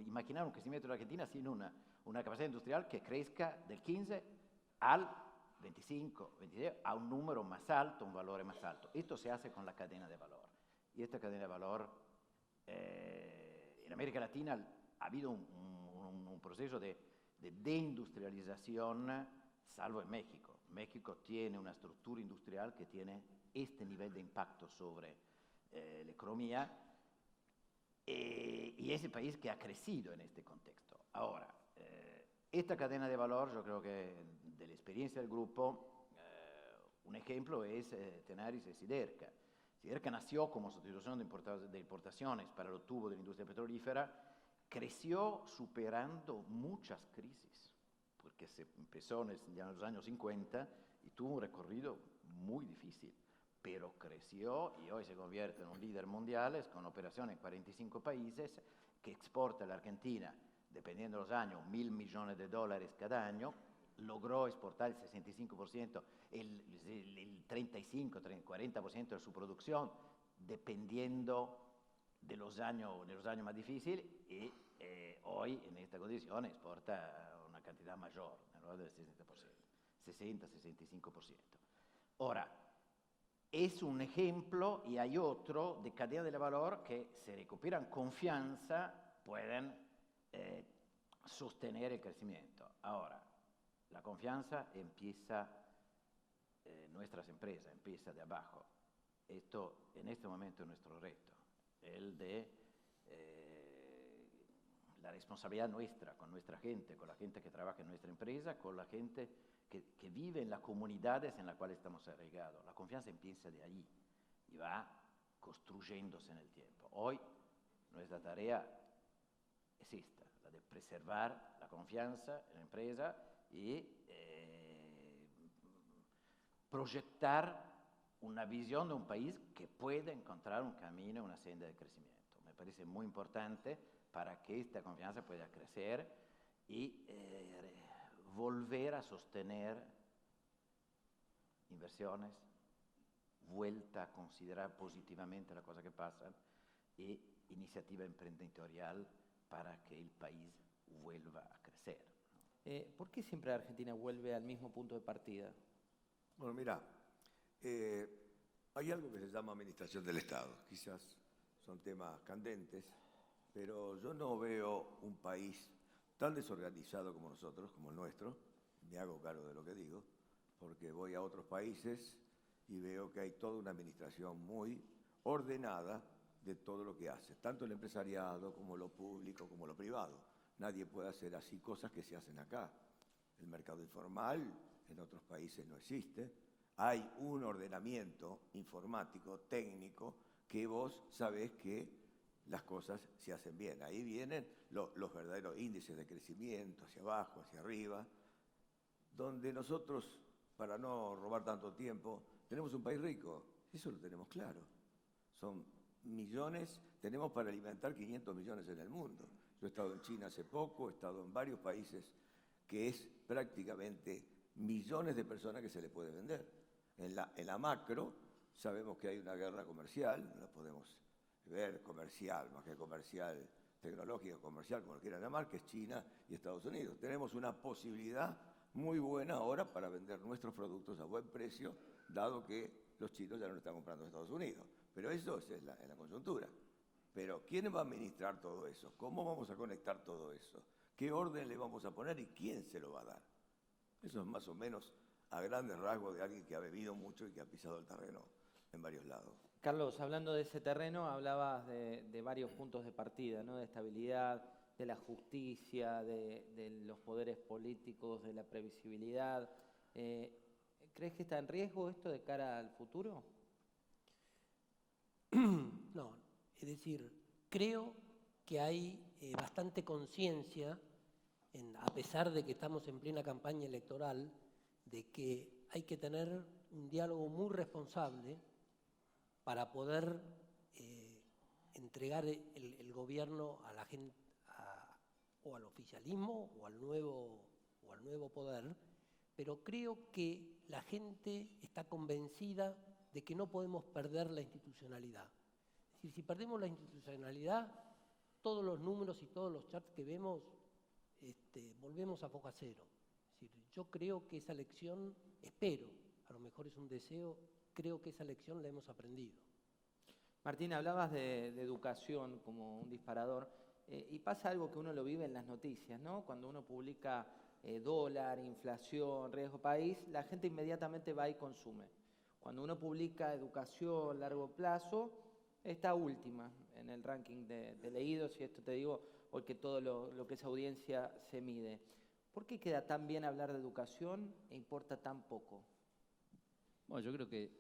imaginar un crecimiento de la Argentina sin una capacidad industrial que crezca del 15 al 25, 26, a un número más alto, un valor más alto. Esto se hace con la cadena de valor. Y esta cadena de valor, en América Latina ha habido un proceso de deindustrialización, salvo en México. México tiene una estructura industrial que tiene este nivel de impacto sobre la economía y es el país que ha crecido en este contexto. Ahora, esta cadena de valor, yo creo que de la experiencia del grupo, un ejemplo es Tenaris y Siderca. Siderca nació como sustitución de importaciones para los tubos de la industria petrolífera, creció superando muchas crisis, porque se empezó ya en los años 50 y tuvo un recorrido muy difícil, pero creció y hoy se convierte en un líder mundial con operaciones en 45 países, que exporta a la Argentina, dependiendo de los años, $1.000 millones cada año, logró exportar el 65%, el 35, 40% de su producción, dependiendo de los años más difíciles, y hoy en esta condición exporta una cantidad mayor, alrededor del 60%, 60-65%. Ahora, es un ejemplo y hay otro de cadena de valor que, si recuperan confianza, pueden sostener el crecimiento. Ahora, la confianza empieza nuestras empresas, empieza de abajo. Esto en este momento es nuestro reto, el de la responsabilidad nuestra, con nuestra gente, con la gente que trabaja en nuestra empresa, con la gente que vive en las comunidades en las cuales estamos arraigados. La confianza empieza de allí y va construyéndose en el tiempo. Hoy nuestra tarea es esta, la de preservar la confianza en la empresa y proyectar una visión de un país que pueda encontrar un camino, una senda de crecimiento. Me parece muy importante para que esta confianza pueda crecer y volver a sostener inversiones, vuelta a considerar positivamente las cosas que pasan y iniciativa emprendedorial para que el país vuelva a crecer. ¿Por qué siempre Argentina vuelve al mismo punto de partida? Bueno, mira, hay algo que se llama administración del Estado. Quizás son temas candentes, pero yo no veo un país tan desorganizado como nosotros, como el nuestro. Me hago cargo de lo que digo, porque voy a otros países y veo que hay toda una administración muy ordenada de todo lo que hace, tanto el empresariado como lo público, como lo privado. Nadie puede hacer así cosas que se hacen acá. El mercado informal en otros países no existe. Hay un ordenamiento informático, técnico, que vos sabés que las cosas se hacen bien. Ahí vienen los verdaderos índices de crecimiento, hacia abajo, hacia arriba, donde nosotros, para no robar tanto tiempo, tenemos un país rico. Eso lo tenemos claro. Son millones, tenemos para alimentar 500 millones en el mundo. Yo he estado en China hace poco, he estado en varios países que es prácticamente millones de personas que se le puede vender. En la macro sabemos que hay una guerra comercial, no la podemos ver comercial, más que comercial tecnológica, comercial, como lo quieran llamar, que es China y Estados Unidos. Tenemos una posibilidad muy buena ahora para vender nuestros productos a buen precio, dado que los chinos ya no lo están comprando en Estados Unidos. Pero eso es en la coyuntura. Pero ¿quién va a administrar todo eso? ¿Cómo vamos a conectar todo eso? ¿Qué orden le vamos a poner y quién se lo va a dar? Eso es más o menos a grandes rasgos de alguien que ha bebido mucho y que ha pisado el terreno en varios lados. Carlos, hablando de ese terreno, hablabas de varios puntos de partida, ¿no? De estabilidad, de la justicia, de los poderes políticos, de la previsibilidad. ¿Crees que está en riesgo esto de cara al futuro? No, es decir, creo que hay bastante conciencia, a pesar de que estamos en plena campaña electoral, de que hay que tener un diálogo muy responsable para poder entregar el gobierno a la gente, o al oficialismo o al nuevo poder, pero creo que la gente está convencida de que no podemos perder la institucionalidad. Es decir, si perdemos la institucionalidad, todos los números y todos los charts que vemos, volvemos a foco cero. Es decir, yo creo que esa lección, espero, a lo mejor es un deseo, creo que esa lección la hemos aprendido. Martín, hablabas de educación como un disparador, y pasa algo que uno lo vive en las noticias, ¿no? Cuando uno publica dólar, inflación, riesgo país, la gente inmediatamente va y consume. Cuando uno publica educación, largo plazo, está última en el ranking de leídos, y esto te digo porque todo lo que esa audiencia se mide. ¿Por qué queda tan bien hablar de educación e importa tan poco? Bueno, yo creo que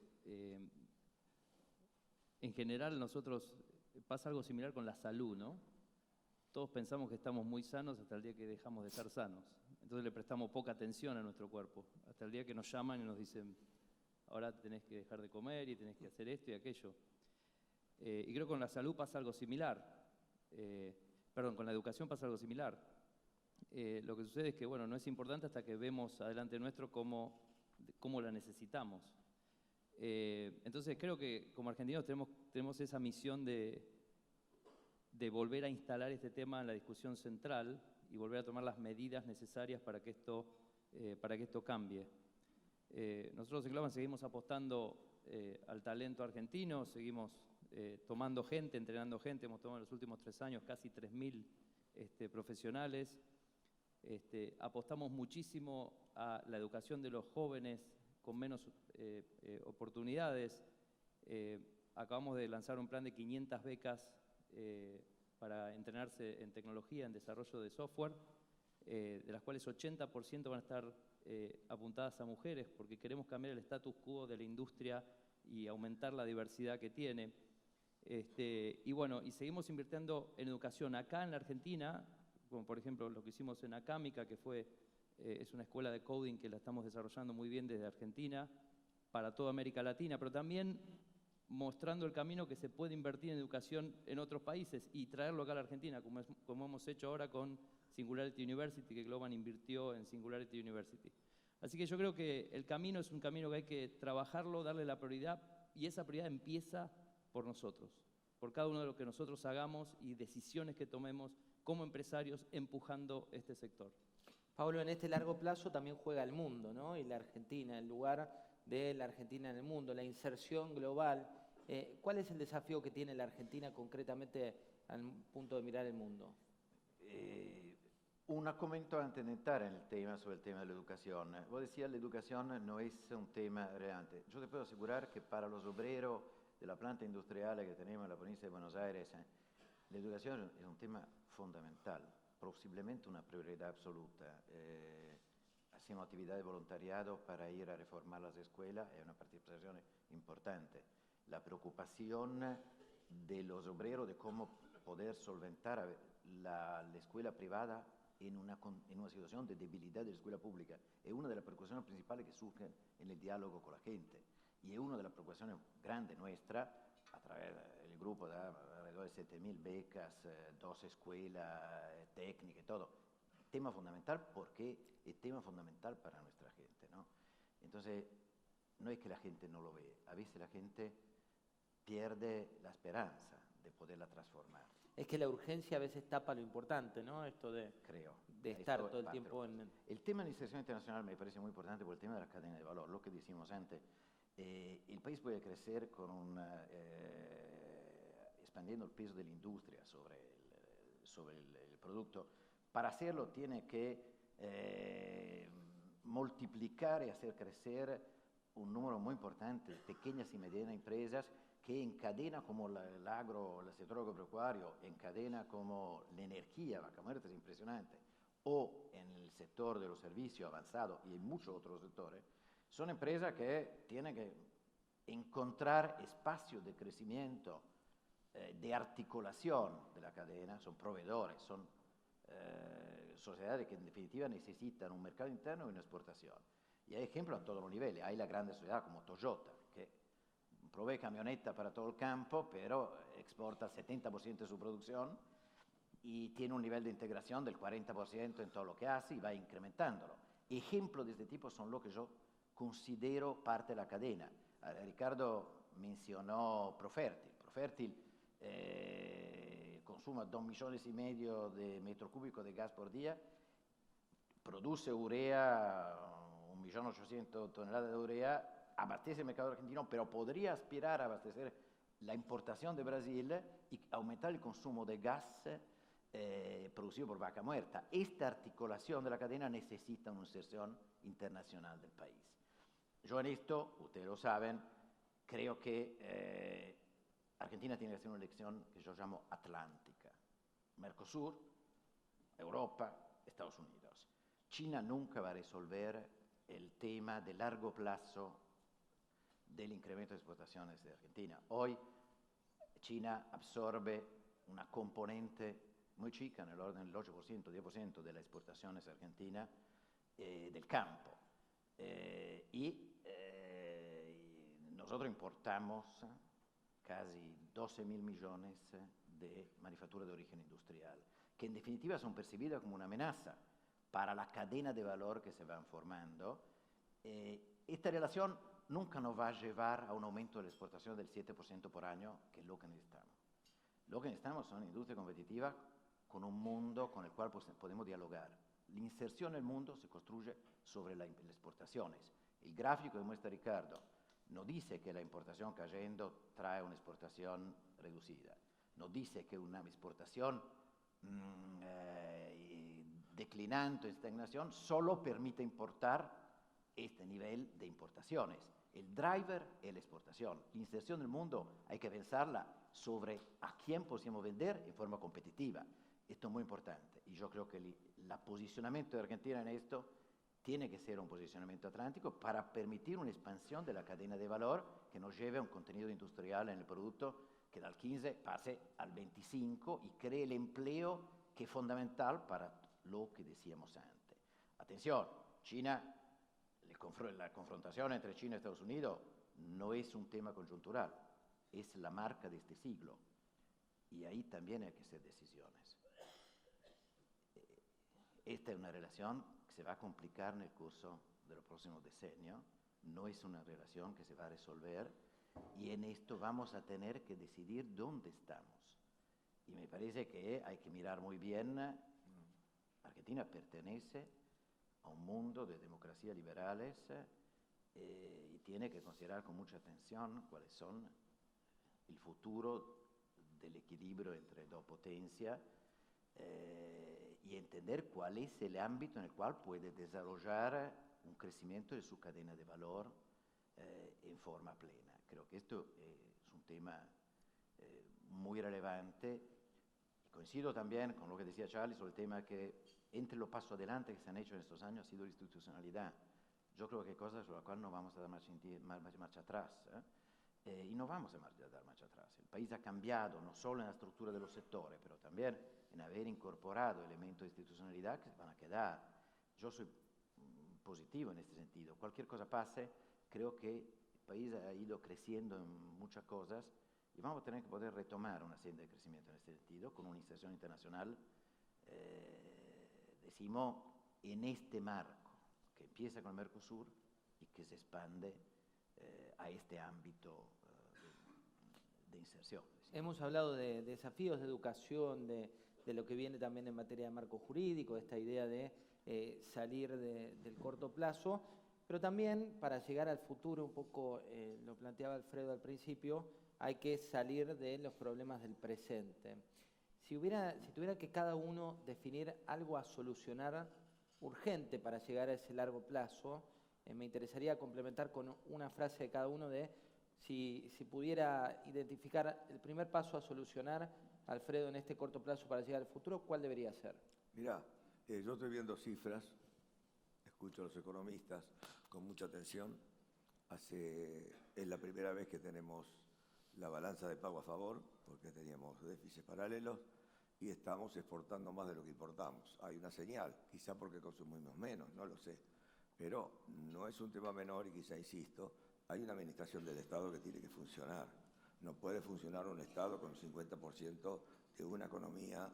en general nosotros pasa algo similar con la salud, ¿no? Todos pensamos que estamos muy sanos hasta el día que dejamos de estar sanos. Entonces le prestamos poca atención a nuestro cuerpo, hasta el día que nos llaman y nos dicen, ahora tenés que dejar de comer y tenés que hacer esto y aquello. Y creo que con la salud pasa algo similar. Con la educación pasa algo similar. Lo que sucede es que, bueno, no es importante hasta que vemos adelante nuestro cómo la necesitamos. Entonces creo que como argentinos tenemos esa misión de volver a instalar este tema en la discusión central y volver a tomar las medidas necesarias para que esto cambie. Nosotros en Globan seguimos apostando al talento argentino, seguimos tomando gente, entrenando gente, hemos tomado en los últimos 3 años casi 3.000 profesionales. Apostamos muchísimo a la educación de los jóvenes con menos oportunidades. Acabamos de lanzar un plan de 500 becas para entrenarse en tecnología, en desarrollo de software, de las cuales 80% van a estar apuntadas a mujeres, porque queremos cambiar el status quo de la industria y aumentar la diversidad que tiene. Y bueno, y seguimos invirtiendo en educación acá en la Argentina, como por ejemplo lo que hicimos en Acámica, que es una escuela de coding que la estamos desarrollando muy bien desde Argentina para toda América Latina, pero también mostrando el camino que se puede invertir en educación en otros países y traerlo acá a la Argentina, como hemos hecho ahora con Singularity University, que Globan invirtió en Singularity University. Así que yo creo que el camino es un camino que hay que trabajarlo, darle la prioridad, y esa prioridad empieza por nosotros, por cada uno de lo que nosotros hagamos y decisiones que tomemos como empresarios empujando este sector. Pablo, en este largo plazo también juega el mundo, ¿no? Y la Argentina, el lugar de la Argentina en el mundo, la inserción global. ¿Cuál es el desafío que tiene la Argentina concretamente al punto de mirar el mundo? Un commento antes de entrar en el tema sobre el tema de la educación. Vos decías, la educación no es un tema relevante. Yo te puedo asegurar que para los obreros de la planta industrial que tenemos en la provincia de Buenos Aires, la educación es un tema fundamental, posiblemente una prioridad absoluta. Hacemos actividad de voluntariado para ir a reformar las escuelas, es una participación importante. La preocupación de los obreros de cómo poder solventar la escuela privada en una situación de debilidad de la escuela pública es una de las preocupaciones principales que surgen en el diálogo con la gente, y es una de las preocupaciones grandes nuestras a través del grupo de alrededor de 7.000 becas, 2 escuelas técnicas y todo. Tema fundamental porque es tema fundamental para nuestra gente, ¿no? Entonces, no es que la gente no lo ve, a veces la gente pierde la esperanza de poderla transformar. Es que la urgencia a veces tapa lo importante, ¿no? Esto de estar todo el tiempo en... El tema de la inserción internacional me parece muy importante por el tema de la cadena de valor, lo que decimos antes. El país puede crecer expandiendo el peso de la industria sobre el producto. Para hacerlo tiene que multiplicar y hacer crecer un número muy importante de pequeñas y medianas empresas que encadena como el sector agropecuario, encadena como la energía, Vaca Muerta es impresionante, o en el sector de los servicios avanzados y en muchos otros sectores, son empresas que tienen que encontrar espacios de crecimiento, de articulación de la cadena, son proveedores, son sociedades que en definitiva necesitan un mercado interno y una exportación. Y hay ejemplos a todos los niveles. Hay la grande sociedad como Toyota, que provee camioneta para todo el campo, pero exporta el 70% de su producción y tiene un nivel de integración del 40% en todo lo que hace y va incrementándolo. Ejemplos de este tipo son lo que yo considero parte de la cadena. Ricardo mencionó Profertil. Profertil consuma 2,5 millones de metros cúbicos de gas por día, produce urea, 1.800.000 toneladas de urea, abastece el mercado argentino, pero podría aspirar a abastecer la importación de Brasil y aumentar el consumo de gas producido por Vaca Muerta. Esta articulación de la cadena necesita una inserción internacional del país. Yo en esto, ustedes lo saben, creo que Argentina tiene que hacer una elección que yo llamo atlántica. Mercosur, Europa, Estados Unidos. China nunca va a resolver el tema de largo plazo del incremento de exportaciones de Argentina. Hoy China absorbe una componente muy chica, en el orden del 8%, 10% de las exportaciones argentinas del campo. Nosotros importamos casi 12.000 millones de manufacturas de origen industrial, que en definitiva son percibidas como una amenaza para la cadena de valor que se van formando. Esta relación nunca nos va a llevar a un aumento de la exportación del 7% por año, que es lo que necesitamos. Lo que necesitamos es una industria competitiva con un mundo con el cual podemos dialogar. La inserción en el mundo se construye sobre las exportaciones. El gráfico que muestra Ricardo no dice que la importación cayendo trae una exportación reducida. No dice que una exportación declinante o estagnación solo permite importar este nivel de importaciones. El driver es la exportación. La inserción en el mundo hay que pensarla sobre a quién podemos vender en forma competitiva. Esto es muy importante y yo creo que el posicionamiento de Argentina en esto tiene que ser un posicionamiento atlántico para permitir una expansión de la cadena de valor que nos lleve a un contenido industrial en el producto que del 15 pase al 25 y cree el empleo que es fundamental para lo que decíamos antes. Atención, China, la confrontación entre China y Estados Unidos no es un tema conjuntural, es la marca de este siglo y ahí también hay que hacer decisiones. Esta es una relación que se va a complicar en el curso de los próximos decenios, no es una relación que se va a resolver y en esto vamos a tener que decidir dónde estamos. Y me parece que hay que mirar muy bien, Argentina pertenece a un mundo de democracias liberales y tiene que considerar con mucha atención cuáles son el futuro del equilibrio entre dos potencias y entender cuál es el ámbito en el cual puede desarrollar un crecimiento de su cadena de valor en forma plena. Creo que esto es un tema muy relevante y coincido también con lo que decía Charlie sobre el tema que entre los pasos adelante que se han hecho en estos años ha sido la institucionalidad. Yo creo que hay cosas sobre las cuales no vamos a dar marcha atrás. Y no vamos a dar marcha atrás. El país ha cambiado no solo en la estructura de los sectores, pero también en haber incorporado elementos de institucionalidad que van a quedar. Yo soy positivo en este sentido. Cualquier cosa pase, creo que el país ha ido creciendo en muchas cosas y vamos a tener que poder retomar una senda de crecimiento en este sentido con una inserción internacional, decimos, en este marco que empieza con el Mercosur y que se expande a este ámbito de inserción. Hemos hablado de desafíos de educación, de lo que viene también en materia de marco jurídico, esta idea de salir del corto plazo, pero también para llegar al futuro, un poco lo planteaba Alfredo al principio, hay que salir de los problemas del presente. Si tuviera que cada uno definir algo a solucionar urgente para llegar a ese largo plazo, me interesaría complementar con una frase de cada uno de si pudiera identificar el primer paso a solucionar, Alfredo, en este corto plazo para llegar al futuro, ¿cuál debería ser? Mirá, yo estoy viendo cifras, escucho a los economistas con mucha atención. Es la primera vez que tenemos la balanza de pago a favor, porque teníamos déficits paralelos y estamos exportando más de lo que importamos. Hay una señal, quizá porque consumimos menos, no lo sé, pero no es un tema menor y quizá, insisto, hay una administración del Estado que tiene que funcionar. No puede funcionar un Estado con 50% de una economía,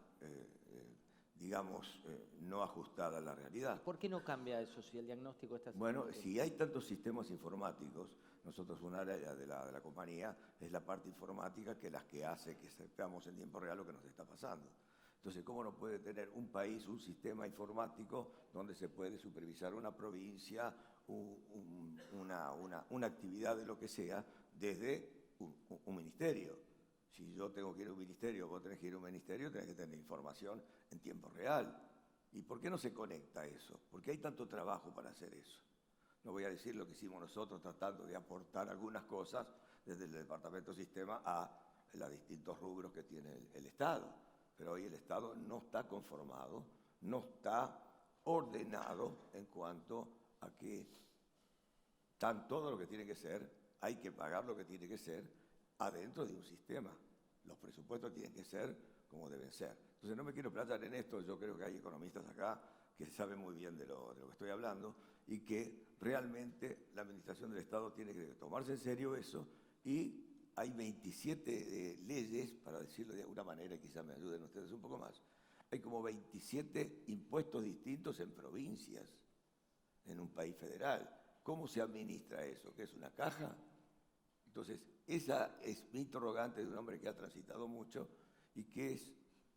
digamos, no ajustada a la realidad. ¿Por qué no cambia eso si el diagnóstico está... Bueno, si hay tantos sistemas informáticos, nosotros un área de la compañía es la parte informática que las que hace que sepamos en tiempo real lo que nos está pasando. Entonces, ¿cómo no puede tener un país un sistema informático donde se puede supervisar una provincia, una actividad de lo que sea, desde un ministerio? Si yo tengo que ir a un ministerio, vos tenés que ir a un ministerio, tenés que tener información en tiempo real. ¿Y por qué no se conecta eso? ¿Por qué hay tanto trabajo para hacer eso? No voy a decir lo que hicimos nosotros tratando de aportar algunas cosas desde el Departamento de Sistema a los distintos rubros que tiene el Estado. Pero hoy el Estado no está conformado, no está ordenado en cuanto a que están todo lo que tiene que ser, hay que pagar lo que tiene que ser adentro de un sistema. Los presupuestos tienen que ser como deben ser. Entonces no me quiero playar en esto, yo creo que hay economistas acá que saben muy bien de lo que estoy hablando y que realmente la administración del Estado tiene que tomarse en serio eso, y hay 27 leyes, para decirlo de alguna manera, quizás me ayuden ustedes un poco más, hay como 27 impuestos distintos en provincias, en un país federal. ¿Cómo se administra eso? ¿Qué es una caja? Entonces, esa es mi interrogante de un hombre que ha transitado mucho y que es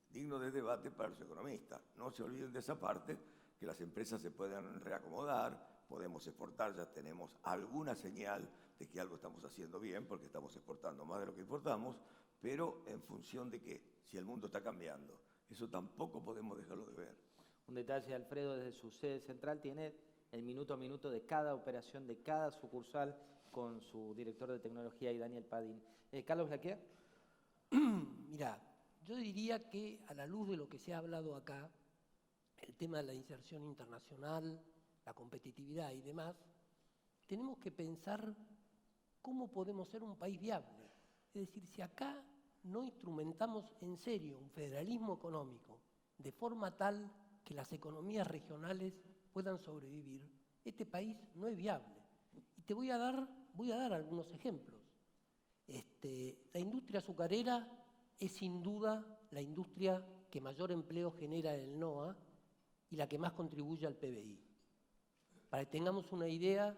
digno de debate para los economistas. No se olviden de esa parte, que las empresas se pueden reacomodar, podemos exportar, ya tenemos alguna señal de que algo estamos haciendo bien, porque estamos exportando más de lo que importamos, pero en función de que si el mundo está cambiando, eso tampoco podemos dejarlo de ver. Un detalle, Alfredo, desde su sede central tiene el minuto a minuto de cada operación, de cada sucursal, con su director de tecnología y Daniel Padín. Carlos Blaquier. Mirá, yo diría que a la luz de lo que se ha hablado acá, el tema de la inserción internacional, la competitividad y demás, tenemos que pensar cómo podemos ser un país viable. Es decir, si acá no instrumentamos en serio un federalismo económico de forma tal que las economías regionales puedan sobrevivir, este país no es viable. Y te voy a dar algunos ejemplos. La industria azucarera es sin duda la industria que mayor empleo genera en el NOA y la que más contribuye al PBI. Para que tengamos una idea,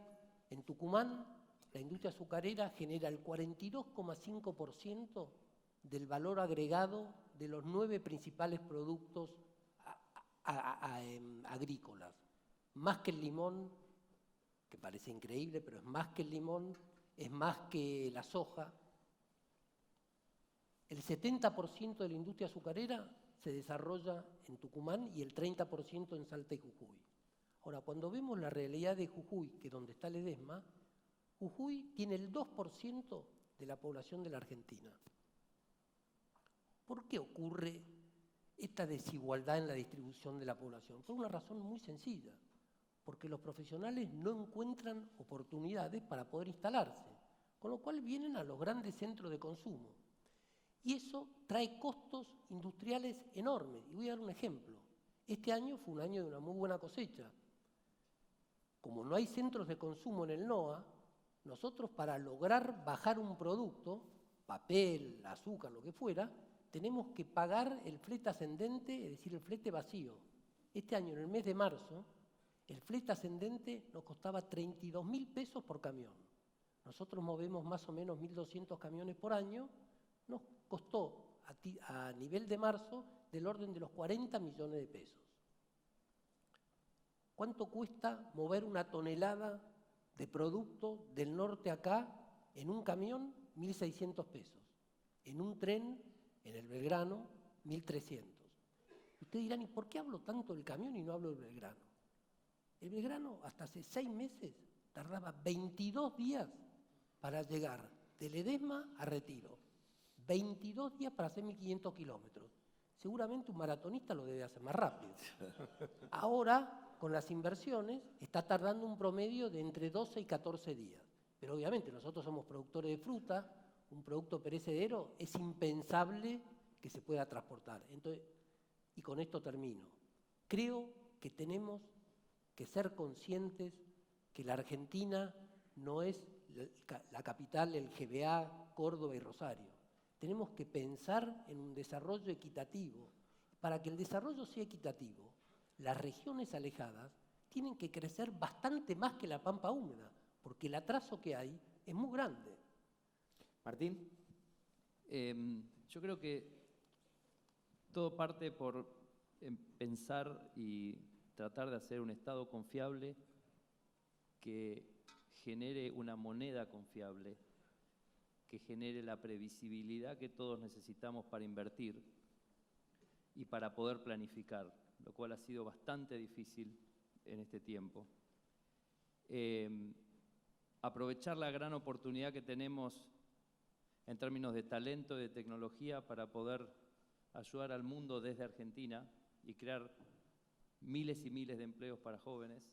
en Tucumán la industria azucarera genera el 42,5% del valor agregado de los 9 principales productos agrícolas. Más que el limón, que parece increíble, pero es más que el limón, es más que la soja. El 70% de la industria azucarera se desarrolla en Tucumán y el 30% en Salta y Jujuy. Ahora, cuando vemos la realidad de Jujuy, que es donde está Ledesma, Jujuy tiene el 2% de la población de la Argentina. ¿Por qué ocurre esta desigualdad en la distribución de la población? Por una razón muy sencilla, porque los profesionales no encuentran oportunidades para poder instalarse, con lo cual vienen a los grandes centros de consumo. Y eso trae costos industriales enormes. Y voy a dar un ejemplo. Este año fue un año de una muy buena cosecha. Como no hay centros de consumo en el NOA, nosotros para lograr bajar un producto, papel, azúcar, lo que fuera, tenemos que pagar el flete ascendente, es decir, el flete vacío. Este año, en el mes de marzo, el flete ascendente nos costaba 32.000 pesos por camión. Nosotros movemos más o menos 1.200 camiones por año, nos costó a nivel de marzo del orden de los 40 millones de pesos. ¿Cuánto cuesta mover una tonelada de producto del norte acá en un camión? 1.600 pesos. En un tren, en el Belgrano, 1.300. Ustedes dirán, ¿y por qué hablo tanto del camión y no hablo del Belgrano? El Belgrano hasta hace 6 meses tardaba 22 días para llegar de Ledesma a Retiro, 22 días para hacer 1.500 kilómetros. Seguramente un maratonista lo debe hacer más rápido. Ahora, con las inversiones, está tardando un promedio de entre 12 y 14 días. Pero obviamente nosotros somos productores de fruta, un producto perecedero es impensable que se pueda transportar. Entonces, y con esto termino. Creo que tenemos que ser conscientes que la Argentina no es la capital, el GBA, Córdoba y Rosario. Tenemos que pensar en un desarrollo equitativo. Para que el desarrollo sea equitativo, las regiones alejadas tienen que crecer bastante más que la pampa húmeda, porque el atraso que hay es muy grande. Martín. Yo creo que todo parte por pensar y tratar de hacer un Estado confiable que genere una moneda confiable, que genere la previsibilidad que todos necesitamos para invertir y para poder planificar, lo cual ha sido bastante difícil en este tiempo. Aprovechar la gran oportunidad que tenemos en términos de talento y de tecnología para poder ayudar al mundo desde Argentina y crear miles y miles de empleos para jóvenes.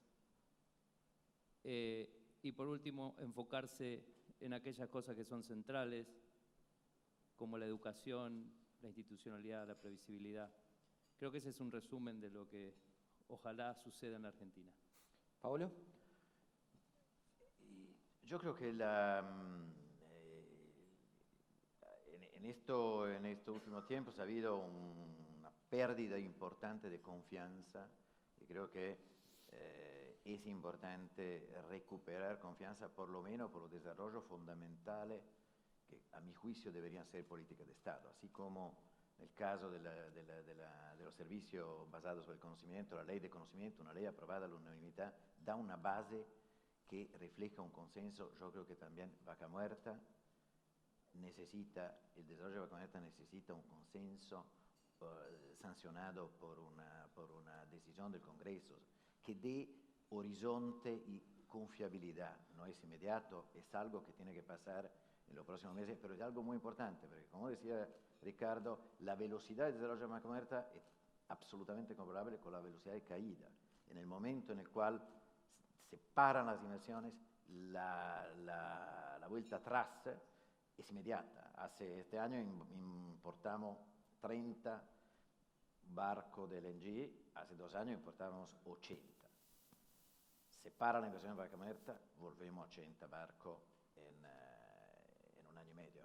Y por último, enfocarse en aquellas cosas que son centrales, como la educación, la institucionalidad, la previsibilidad. Creo que ese es un resumen de lo que ojalá suceda en la Argentina. Paolo. Yo creo que en estos últimos tiempos ha habido una pérdida importante de confianza y creo que es importante recuperar confianza por lo menos por los desarrollos fundamentales que a mi juicio deberían ser políticas de Estado, así como en el caso de los servicios basados sobre el conocimiento, la ley de conocimiento, una ley aprobada a la unanimidad, da una base que refleja un consenso. Yo creo que también Vaca Muerta el desarrollo de Vaca Muerta necesita un consenso sancionado por una decisión del Congreso que dé horizonte y confiabilidad. No es inmediato, es algo que tiene que pasar en los próximos meses, pero es algo muy importante, porque como decía Ricardo, la velocidad de desarrollo de Vaca Muerta es absolutamente comparable con la velocidad de caída. En el momento en el cual se paran las inversiones, la vuelta atrás es inmediata. Este año importamos 30 barcos de LNG, hace 2 años importábamos 80. Se para la inversión en Vaca Muerta, volvemos a 80 barcos en un año y medio.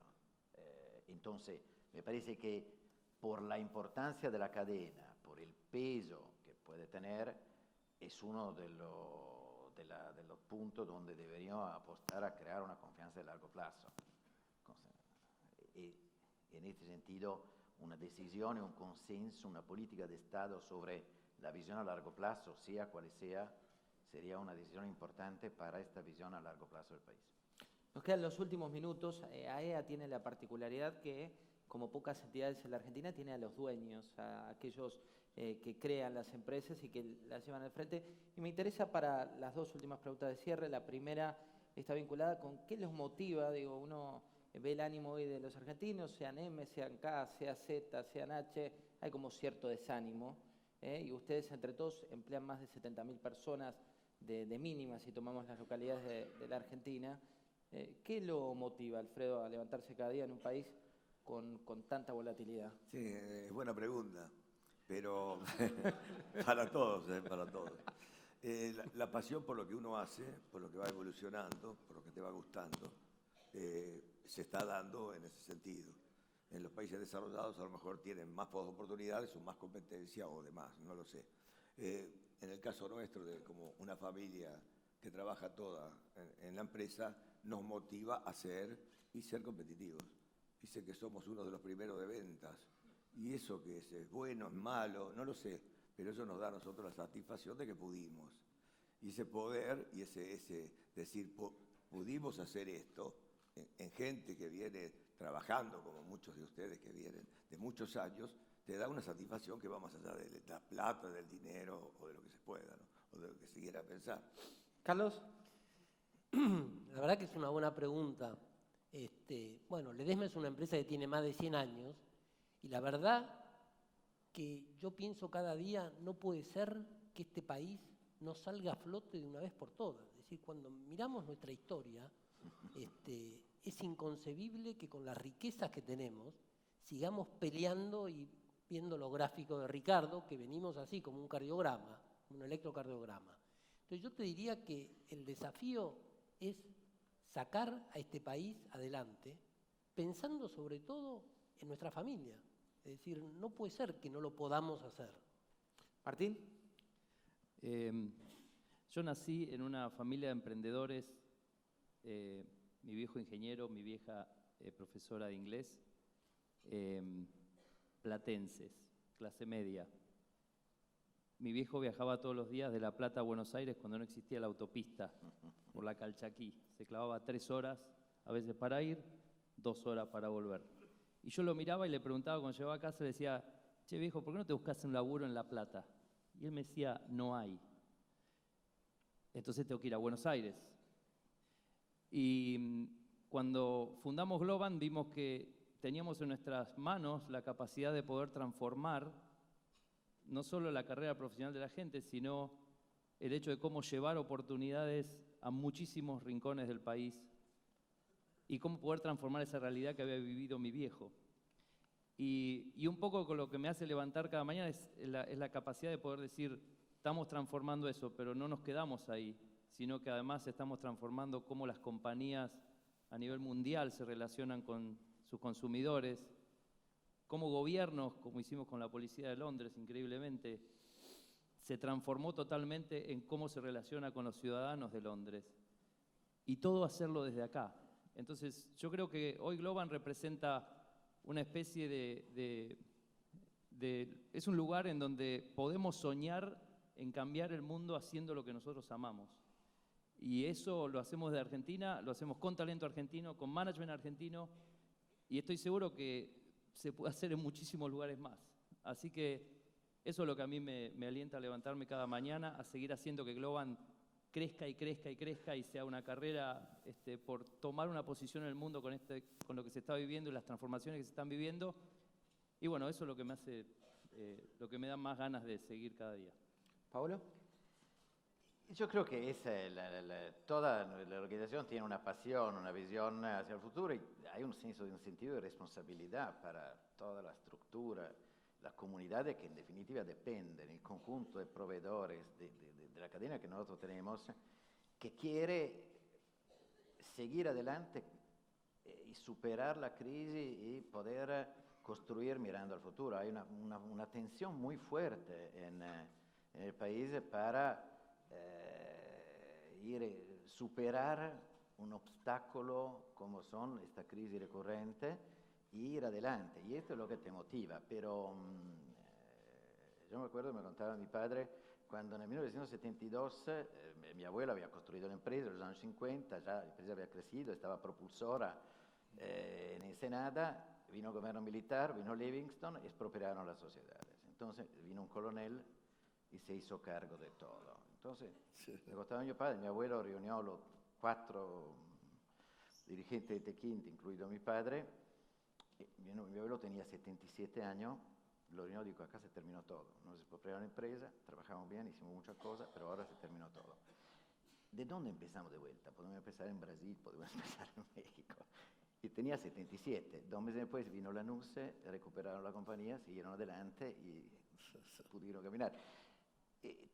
Entonces, me parece que por la importancia de la cadena, por el peso que puede tener, es uno de los puntos donde deberíamos apostar a crear una confianza de largo plazo. Y en este sentido, una decisión y un consenso, una política de Estado sobre la visión a largo plazo, sea cual sea, sería una decisión importante para esta visión a largo plazo del país. Nos quedan los últimos minutos. AEA tiene la particularidad que, como pocas entidades en la Argentina, tiene a los dueños, a aquellos que crean las empresas y que las llevan al frente. Y me interesa para las 2 últimas preguntas de cierre. La primera está vinculada con qué los motiva. Digo, uno ve el ánimo hoy de los argentinos, sean M, sean K, sean Z, sean H, hay como cierto desánimo. Y ustedes entre todos emplean más de 70.000 personas de mínima, si tomamos las localidades de la Argentina. ¿Qué lo motiva, Alfredo, a levantarse cada día en un país con tanta volatilidad? Sí, buena pregunta, pero para todos, para todos. La pasión por lo que uno hace, por lo que va evolucionando, por lo que te va gustando, se está dando en ese sentido. En los países desarrollados a lo mejor tienen más oportunidades o más competencia o demás, no lo sé. En el caso nuestro, como una familia que trabaja toda en la empresa, nos motiva a ser competitivos. Dice que somos uno de los primeros de ventas. Y eso que es bueno, es malo, no lo sé, pero eso nos da a nosotros la satisfacción de que pudimos. Y ese poder y ese decir, pudimos hacer esto en gente que viene trabajando, como muchos de ustedes que vienen de muchos años, te da una satisfacción que va más allá de la plata, del dinero o de lo que se pueda, ¿no? O de lo que se quiera pensar. Carlos. La verdad que es una buena pregunta. Bueno, Ledesma es una empresa que tiene más de 100 años y la verdad que yo pienso cada día, no puede ser que este país no salga a flote de una vez por todas. Es decir, cuando miramos nuestra historia, es inconcebible que con las riquezas que tenemos sigamos peleando y viendo los gráficos de Ricardo, que venimos así como un cardiograma, un electrocardiograma. Entonces yo te diría que el desafío es sacar a este país adelante, pensando sobre todo en nuestra familia. Es decir, no puede ser que no lo podamos hacer. Martín. Yo nací en una familia de emprendedores, mi viejo ingeniero, mi vieja profesora de inglés, platenses, clase media. Mi viejo viajaba todos los días de La Plata a Buenos Aires cuando no existía la autopista, por la Calchaquí. Se clavaba 3 horas, a veces para ir, 2 horas para volver. Y yo lo miraba y le preguntaba cuando llegaba a casa, le decía, che viejo, ¿por qué no te buscas un laburo en La Plata? Y él me decía, no hay. Entonces tengo que ir a Buenos Aires. Y cuando fundamos Globant vimos que teníamos en nuestras manos la capacidad de poder transformar no solo la carrera profesional de la gente, sino el hecho de cómo llevar oportunidades a muchísimos rincones del país y cómo poder transformar esa realidad que había vivido mi viejo. Y un poco con lo que me hace levantar cada mañana es la capacidad de poder decir, estamos transformando eso, pero no nos quedamos ahí, sino que además estamos transformando cómo las compañías a nivel mundial se relacionan con sus consumidores, cómo gobiernos, como hicimos con la Policía de Londres, increíblemente, se transformó totalmente en cómo se relaciona con los ciudadanos de Londres. Y todo hacerlo desde acá. Entonces, yo creo que hoy Globant representa una especie es un lugar en donde podemos soñar en cambiar el mundo haciendo lo que nosotros amamos. Y eso lo hacemos de Argentina, lo hacemos con talento argentino, con management argentino, y estoy seguro que se puede hacer en muchísimos lugares más. Así que eso es lo que a mí me alienta a levantarme cada mañana, a seguir haciendo que Globant crezca y crezca y crezca y sea una carrera por tomar una posición en el mundo con lo que se está viviendo y las transformaciones que se están viviendo. Y bueno, eso es lo que me hace, lo que me da más ganas de seguir cada día. Paolo. Yo creo que toda la organización tiene una pasión, una visión hacia el futuro y hay un sentido de responsabilidad para toda la estructura, las comunidades que en definitiva dependen, el conjunto de proveedores de la cadena que nosotros tenemos, que quiere seguir adelante y superar la crisis y poder construir mirando al futuro. Hay una tensión muy fuerte en el país para superar un obstáculo como son esta crisis recurrente e ir adelante. Y esto es lo que te motiva. Pero yo me acuerdo, me contaba mi padre, cuando en el 1972 mi abuelo había construido la empresa, en los años 50, ya la empresa había crecido, estaba propulsora en Ensenada, vino el gobierno militar, vino Livingston, expropiaron las sociedades. Entonces vino un coronel y se hizo cargo de todo. Entonces, me contaba mi padre, mi abuelo reunió los 4 dirigentes de Tequinte, incluido mi padre. Mi abuelo tenía 77 años, lo reunió y dijo, acá se terminó todo. Nos expropiaron la empresa, trabajamos bien, hicimos muchas cosas, pero ahora se terminó todo. ¿De dónde empezamos de vuelta? Podemos empezar en Brasil, podemos empezar en México. Y tenía 77. 2 meses después vino la NUCE, recuperaron la compañía, siguieron adelante y pudieron caminar.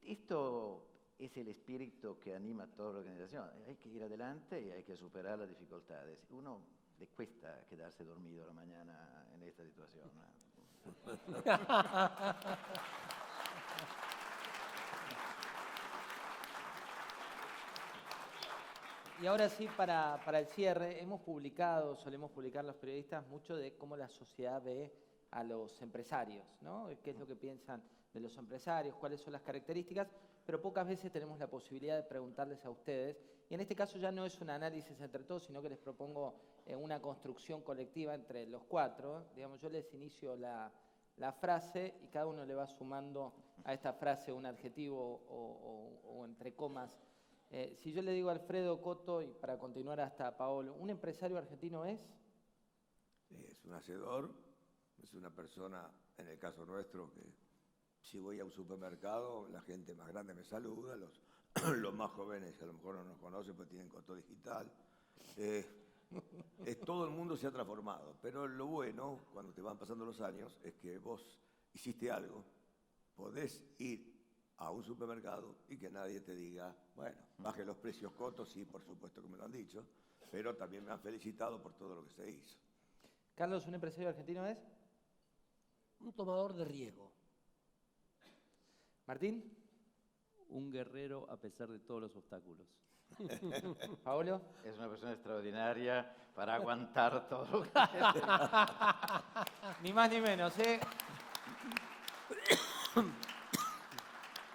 Esto es el espíritu que anima a toda la organización. Hay que ir adelante y hay que superar las dificultades. Uno le cuesta quedarse dormido la mañana en esta situación. Y ahora sí, para el cierre, solemos publicar los periodistas mucho de cómo la sociedad ve a los empresarios, ¿no? ¿Qué es lo que piensan de los empresarios? ¿Cuáles son las características? Pero pocas veces tenemos la posibilidad de preguntarles a ustedes. Y en este caso ya no es un análisis entre todos, sino que les propongo una construcción colectiva entre los 4. Digamos, yo les inicio la frase y cada uno le va sumando a esta frase un adjetivo o entre comas Si yo le digo a Alfredo Coto, y para continuar hasta Paolo, ¿un empresario argentino es? Es un hacedor, es una persona, en el caso nuestro, que si voy a un supermercado, la gente más grande me saluda, los más jóvenes a lo mejor no nos conocen porque tienen coto digital. Todo el mundo se ha transformado, pero lo bueno, cuando te van pasando los años, es que vos hiciste algo, podés ir a un supermercado y que nadie te diga, bueno, baje los precios Coto, sí, por supuesto que me lo han dicho, pero también me han felicitado por todo lo que se hizo. Carlos, ¿un empresario argentino es? Un tomador de riesgo. Martín. Un guerrero a pesar de todos los obstáculos. Paolo. Es una persona extraordinaria para aguantar todo. Ni más ni menos, ¿eh?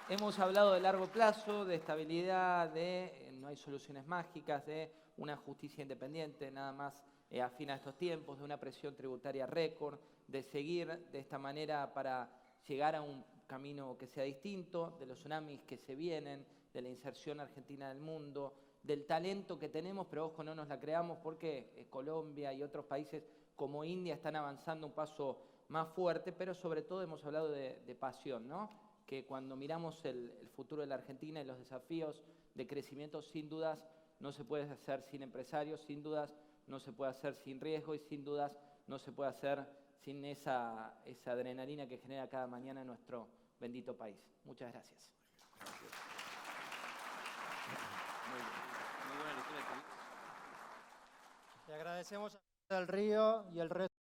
Hemos hablado de largo plazo, de estabilidad, de no hay soluciones mágicas, de una justicia independiente, nada más afín a estos tiempos, de una presión tributaria récord, de seguir de esta manera para llegar a un camino que sea distinto, de los tsunamis que se vienen, de la inserción argentina del mundo, del talento que tenemos, pero ojo, no nos la creamos porque Colombia y otros países como India están avanzando un paso más fuerte, pero sobre todo hemos hablado de pasión, ¿no? Que cuando miramos el futuro de la Argentina y los desafíos de crecimiento, sin dudas no se puede hacer sin empresarios, sin dudas no se puede hacer sin riesgo y sin dudas no se puede hacer sin esa adrenalina que genera cada mañana en nuestro bendito país. Muchas gracias. Le agradecemos al Río y el resto.